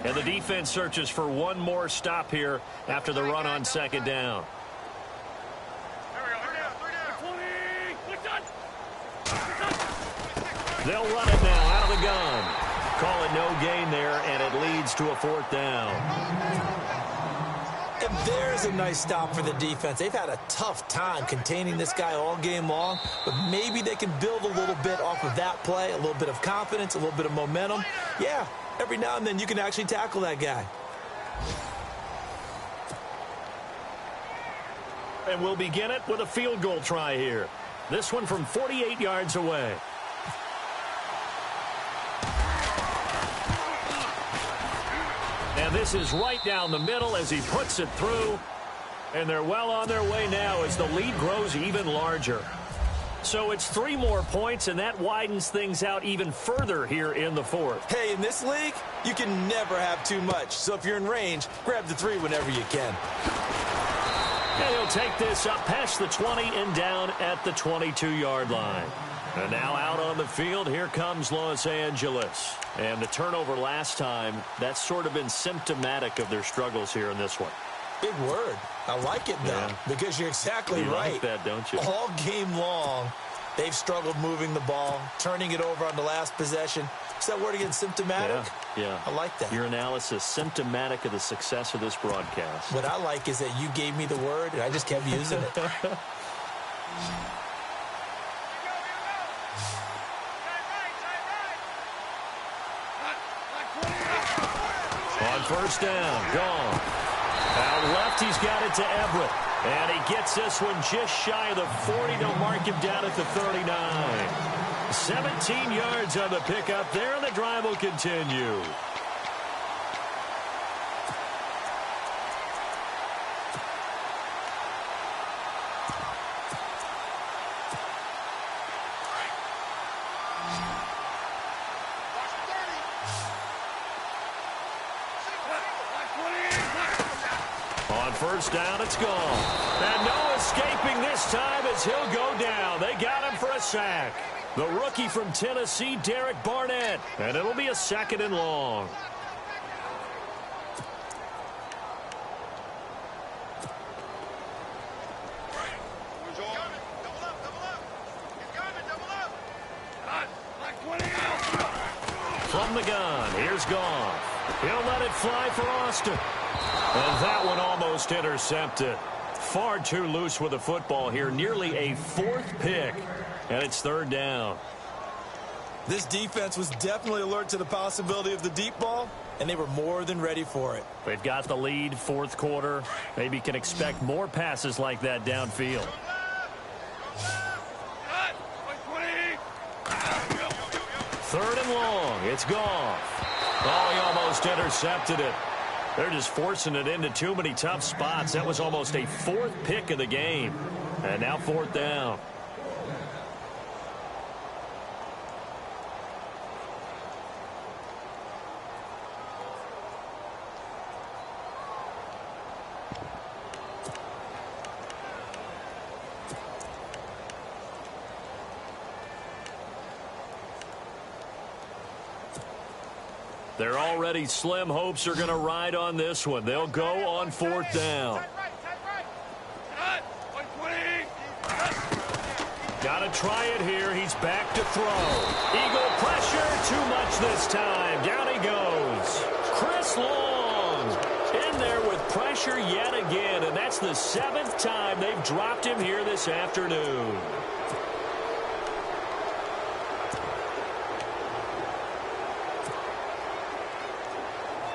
And the defense searches for one more stop here after the run on second down. They'll run it now out of the gun. Call it no gain there, and it leads to a 4th down. And there's a nice stop for the defense. They've had a tough time containing this guy all game long, but maybe they can build a little bit off of that play, a little bit of confidence, a little bit of momentum. Yeah, every now and then you can actually tackle that guy. And we'll begin it with a field goal try here. This one from 48 yards away. And this is right down the middle as he puts it through. And they're well on their way now as the lead grows even larger. So it's 3 more points, and that widens things out even further here in the 4th. Hey, in this league, you can never have too much. So if you're in range, grab the 3 whenever you can. And he'll take this up past the 20 and down at the 22-yard line. And now out on the field, here comes Los Angeles. And the turnover last time, that's sort of been symptomatic of their struggles here in this one. Big word. I like it, though, because you're exactly right. You like that, don't you? All game long, they've struggled moving the ball, turning it over on the last possession. Is that word again, symptomatic? Yeah. I like that. Your analysis, symptomatic of the success of this broadcast. What I like is that you gave me the word, and I just kept using it. On first down, gone. Out left, he's got it to Everett. And he gets this one just shy of the 40 to mark him down at the 39. 17 yards on the pickup there, and the drive will continue. first down, it's gone. And no escaping this time as he'll go down. They got him for a sack. The rookie from Tennessee, Derek Barnett. And it'll be a 2nd and long. From the gun, here's Goff. He'll let it fly for Austin. And that one almost intercepted. Far too loose with the football here. Nearly a 4th pick. And it's 3rd down. This defense was definitely alert to the possibility of the deep ball, and they were more than ready for it. They've got the lead, 4th quarter. Maybe can expect more passes like that downfield. Third and long. It's Goff. Oh, he almost intercepted it. They're just forcing it into too many tough spots. That was almost a 4th pick of the game. And now 4th down. They're already slim hopes are going to ride on this one. They'll go on 4th down. Got to try it here. He's back to throw. Eagle pressure. Too much this time. Down he goes. Chris Long in there with pressure yet again. And that's the 7th time they've dropped him here this afternoon.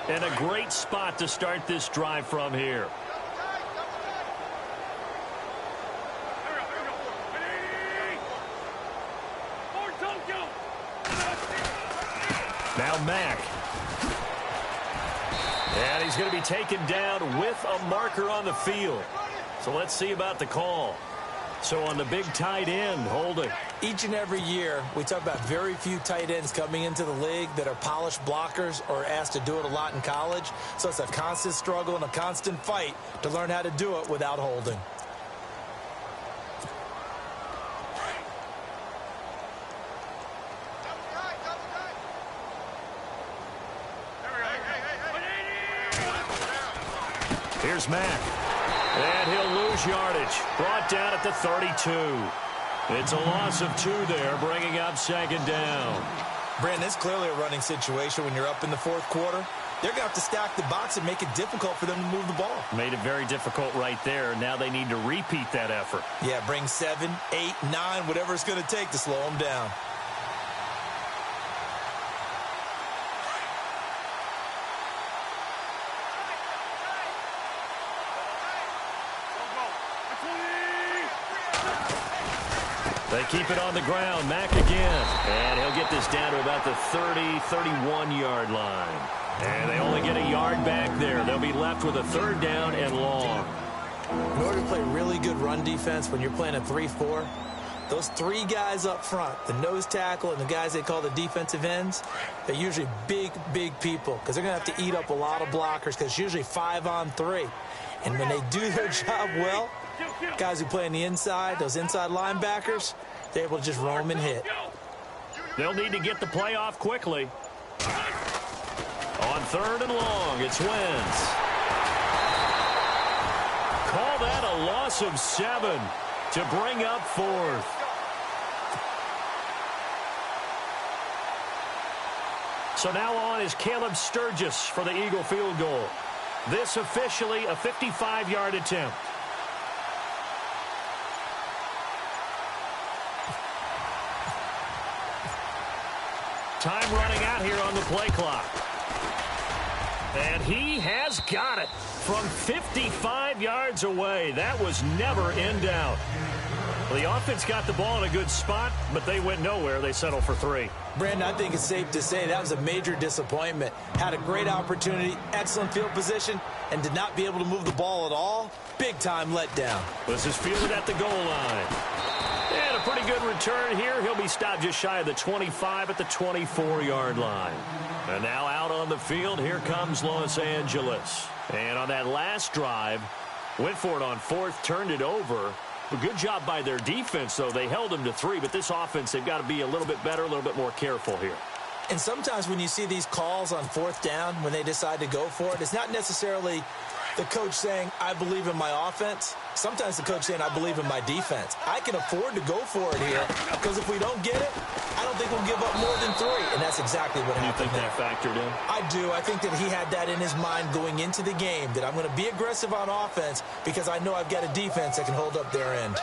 And a great spot to start this drive from here. Now Mack. And he's going to be taken down with a marker on the field. So let's see about the call. So on the big tight end, holding. Each and every year, we talk about very few tight ends coming into the league that are polished blockers or asked to do it a lot in college. So it's a constant struggle and a constant fight to learn how to do it without holding. Here's Mack. And he'll lose yardage. Brought down at the 32. It's a loss of 2 there, bringing up 2nd down. Brandon, it's clearly a running situation when you're up in the 4th quarter. They're going to have to stack the box and make it difficult for them to move the ball. Made it very difficult right there. Now they need to repeat that effort. Yeah, bring 7, 8, 9, whatever it's going to take to slow them down. They keep it on the ground. Mack again. And he'll get this down to about the 30, 31-yard line. And they only get a yard back there. They'll be left with a 3rd down and long. In order to play really good run defense when you're playing a 3-4, those 3 guys up front, the nose tackle and the guys they call the defensive ends, they're usually big, big people because they're going to have to eat up a lot of blockers because it's usually 5-on-3. And when they do their job well, guys who play on the inside, those inside linebackers, they're able to just roam and hit. They'll need to get the play off quickly. On 3rd and long, it's Wentz. Call that a loss of 7 to bring up 4th. So now on is Caleb Sturgis for the Eagle field goal. This officially a 55-yard attempt. Time running out here on the play clock. And he has got it from 55 yards away. That was never in doubt. Well, the offense got the ball in a good spot, but they went nowhere. They settled for 3. Brandon, I think it's safe to say that was a major disappointment. Had a great opportunity, excellent field position, and did not be able to move the ball at all. Big-time letdown. This is fielded at the goal line. And a pretty good return here. He'll be stopped just shy of the 25 at the 24-yard line. And now out on the field, here comes Los Angeles. And on that last drive, Went for it on fourth, turned it over. A good job by their defense, though. They held them to 3, but this offense, they've got to be a little bit better, a little bit more careful here. And sometimes when you see these calls on fourth down, when they decide to go for it, it's not necessarily the coach saying, I believe in my offense. Sometimes the coach saying, I believe in my defense. I can afford to go for it here because if we don't get it, I don't think we'll give up more than 3. And that's exactly what happened. You think that factored in? I do. I think that he had that in his mind going into the game, that I'm going to be aggressive on offense because I know I've got a defense that can hold up their end.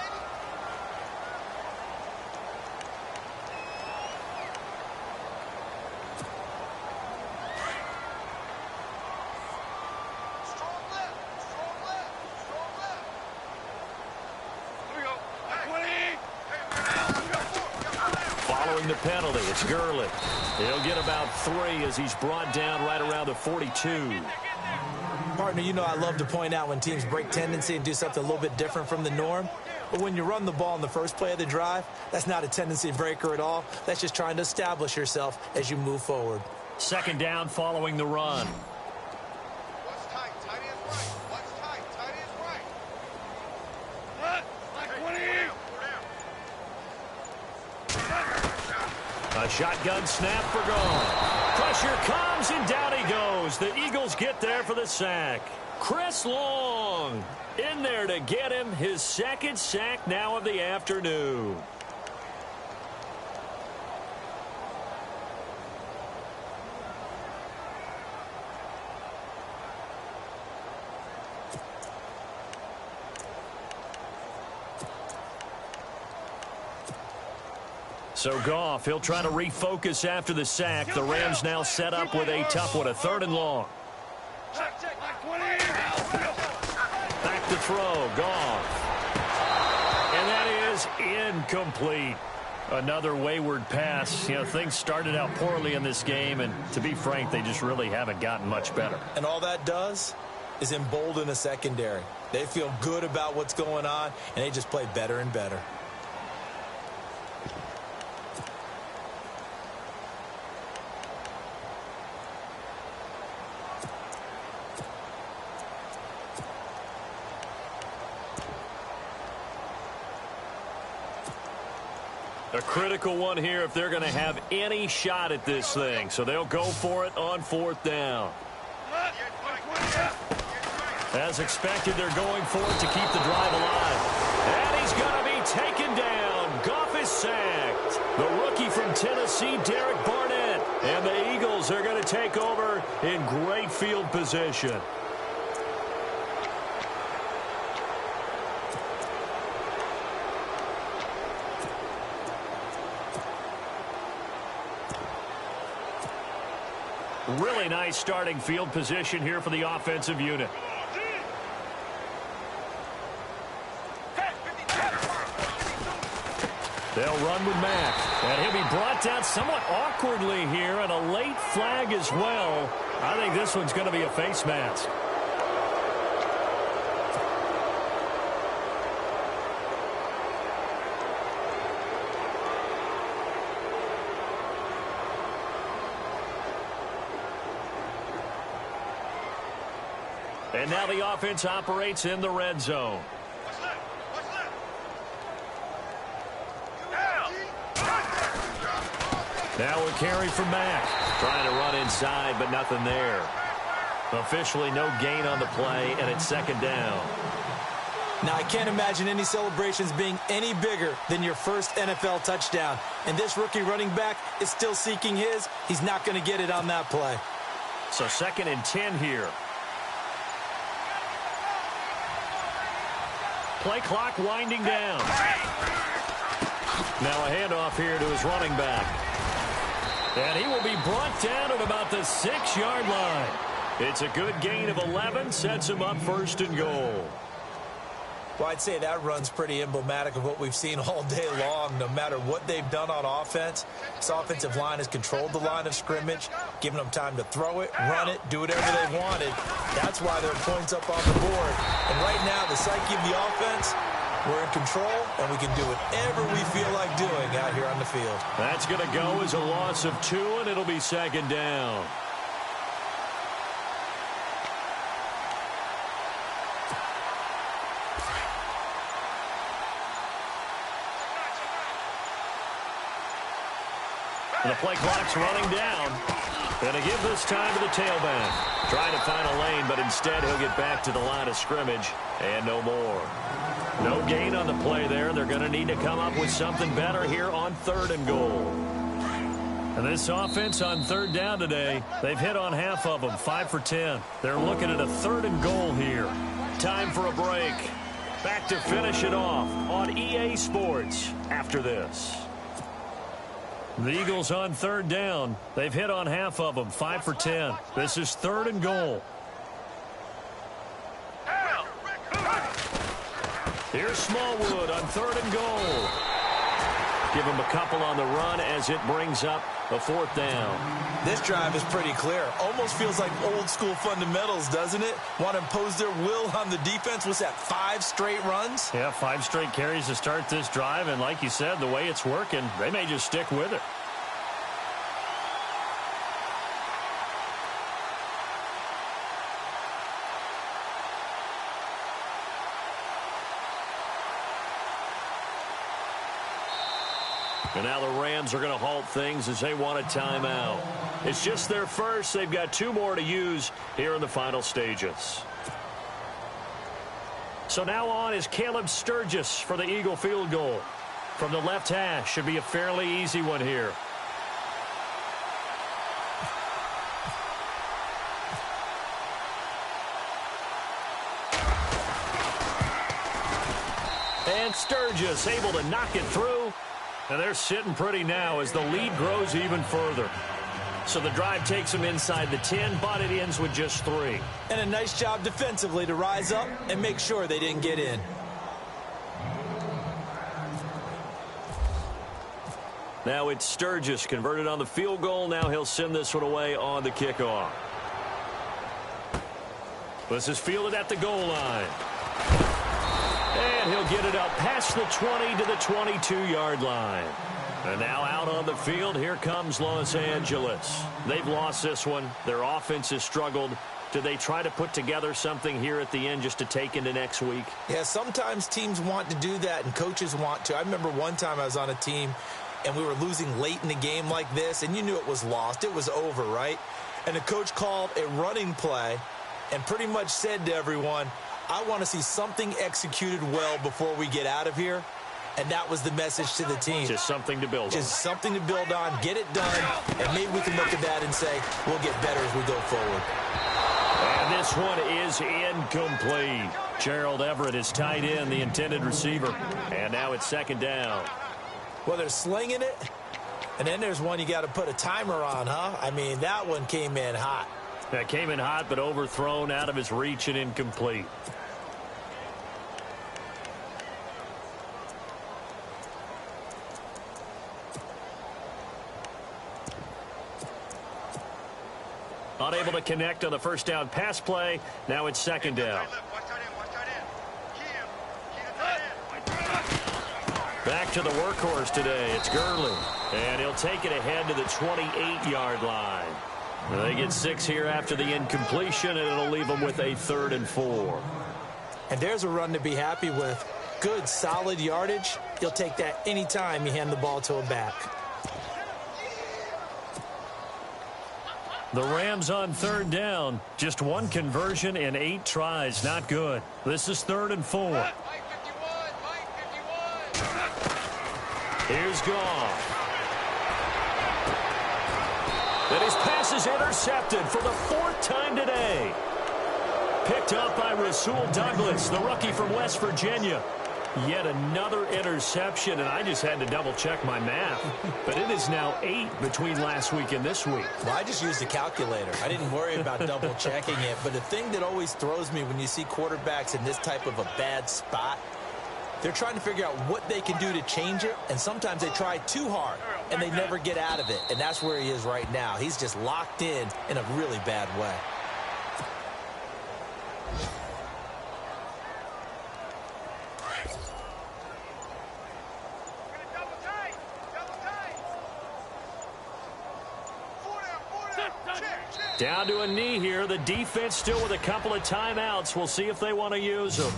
The penalty. It's Gurley. He'll get about 3 as he's brought down right around the 42. Partner, you know I love to point out when teams break tendency and do something a little bit different from the norm. But when you run the ball in the first play of the drive, that's not a tendency breaker at all. That's just trying to establish yourself as you move forward. Second down following the run. A shotgun snap for Gone. Pressure comes, and down he goes. The Eagles get there for the sack. Chris Long in there to get him his second sack now of the afternoon. So Goff, he'll try to refocus after the sack. The Rams now set up with a tough one, a 3rd and long. Back to throw, Goff. And that is incomplete. Another wayward pass. You know, things started out poorly in this game, and to be frank, they just really haven't gotten much better. And all that does is embolden the secondary. They feel good about what's going on, and they just play better and better. A critical one here if they're going to have any shot at this thing. So they'll go for it on 4th down. As expected, they're going for it to keep the drive alive. And he's going to be taken down. Goff is sacked. The rookie from Tennessee, Derek Barnett. And the Eagles are going to take over in great field position. Really nice starting field position here for the offensive unit. They'll run with Mack. And he'll be brought down somewhat awkwardly here, and a late flag as well. I think this one's going to be a face mask. And now the offense operates in the red zone. Now a carry from Mack. Trying to run inside, but nothing there. Officially no gain on the play, and it's 2nd down. Now, I can't imagine any celebrations being any bigger than your first NFL touchdown. And this rookie running back is still seeking his. He's not going to get it on that play. So 2nd and 10 here. Play clock winding down. Now a handoff here to his running back. And he will be brought down at about the 6-yard line. It's a good gain of 11, sets him up 1st and goal. Well, I'd say that run's pretty emblematic of what we've seen all day long. No matter what they've done on offense, this offensive line has controlled the line of scrimmage, given them time to throw it, run it, do whatever they wanted. That's why there are points up on the board. And right now, the psyche of the offense, we're in control, and we can do whatever we feel like doing out here on the field. That's going to go as a loss of 2, and it'll be 2nd down. The play clock's running down. Going to give this time to the tailback. Trying to find a lane, but instead he'll get back to the line of scrimmage and no more. No gain on the play there. They're going to need to come up with something better here on 3rd and goal. And this offense on 3rd down today, they've hit on half of them, 5 for 10. They're looking at a 3rd and goal here. Time for a break. Back to finish it off on EA Sports after this. The Eagles on 3rd down. They've hit on half of them, 5 for 10. This is 3rd and goal. Here's Smallwood on 3rd and goal. Give him a couple on the run as it brings up a 4th down. This drive is pretty clear. Almost feels like old school fundamentals, doesn't it? Want to impose their will on the defense. What's that, 5 straight runs? Yeah, 5 straight carries to start this drive. And like you said, the way it's working, they may just stick with it. And now the Rams are going to halt things as they want a timeout. It's just their first. They've got 2 more to use here in the final stages. So now on is Caleb Sturgis for the Eagle field goal. From the left hash, should be a fairly easy one here. And Sturgis able to knock it through. And they're sitting pretty now as the lead grows even further. So the drive takes them inside the 10, but it ends with just 3. And a nice job defensively to rise up and make sure they didn't get in. Now it's Sturgis converted on the field goal. Now he'll send this one away on the kickoff. This is fielded at the goal line. And he'll get it up past the 20 to the 22-yard line. And now out on the field, here comes Los Angeles. They've lost this one. Their offense has struggled. Do they try to put together something here at the end just to take into next week? Yeah, sometimes teams want to do that and coaches want to. I remember one time I was on a team and we were losing late in the game like this, and you knew it was lost. It was over, right? And the coach called a running play and pretty much said to everyone, I want to see something executed well before we get out of here. And that was the message to the team. Just something to build on. Just something to build on, get it done, and maybe we can look at that and say, we'll get better as we go forward. And this one is incomplete. Gerald Everett is tied in, the intended receiver. And now it's 2nd down. Well, they're slinging it, and then there's one you got to put a timer on, huh? I mean, that one came in hot. That came in hot, but overthrown, out of his reach, and incomplete. Unable to connect on the first down pass play. Now it's 2nd down. Back to the workhorse today. It's Gurley. And he'll take it ahead to the 28-yard line. They get 6 here after the incompletion, and it'll leave them with a 3rd and 4. And there's a run to be happy with. Good, solid yardage. You'll take that anytime you hand the ball to a back. The Rams on 3rd down. Just 1 conversion in 8 tries. Not good. This is 3rd and 4. Here's Goff. And his pass is intercepted for the 4th time today. Picked up by Rasul Douglas, the rookie from West Virginia. Yet another interception, and I just had to double-check my math. But it is now 8 between last week and this week. Well, I just used a calculator. I didn't worry about double-checking it. But the thing that always throws me when you see quarterbacks in this type of a bad spot, they're trying to figure out what they can do to change it, and sometimes they try too hard, and they never get out of it. And that's where he is right now. He's just locked in a really bad way. Down to a knee here. The defense still with a couple of timeouts. We'll see if they want to use them.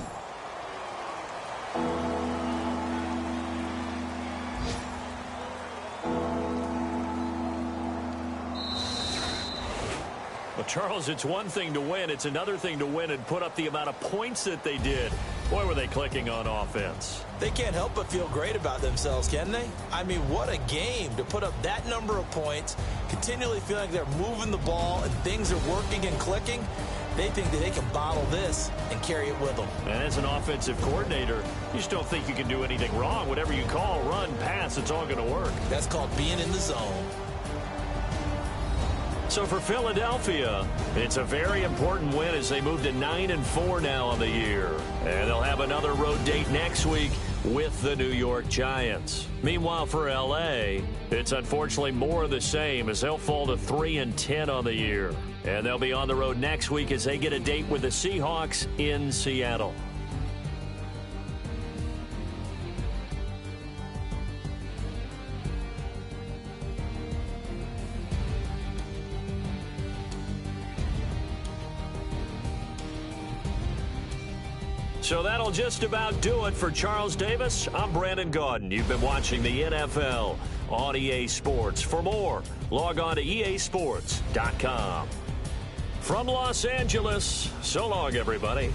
Well, Charles, it's one thing to win. It's another thing to win and put up the amount of points that they did. Boy, were they clicking on offense. They can't help but feel great about themselves, can they? I mean, what a game to put up that number of points, continually feeling like they're moving the ball and things are working and clicking. They think that they can bottle this and carry it with them. And as an offensive coordinator, you just don't think you can do anything wrong. Whatever you call, run, pass, it's all going to work. That's called being in the zone. So for Philadelphia, it's a very important win as they move to 9-4 now on the year. And they'll have another road date next week with the New York Giants. Meanwhile, for L.A., it's unfortunately more of the same as they'll fall to 3-10 on the year. And they'll be on the road next week as they get a date with the Seahawks in Seattle. So that'll just about do it for Charles Davis. I'm Brandon Gaudin. You've been watching the NFL on EA Sports. For more, log on to easports.com. From Los Angeles, so long, everybody.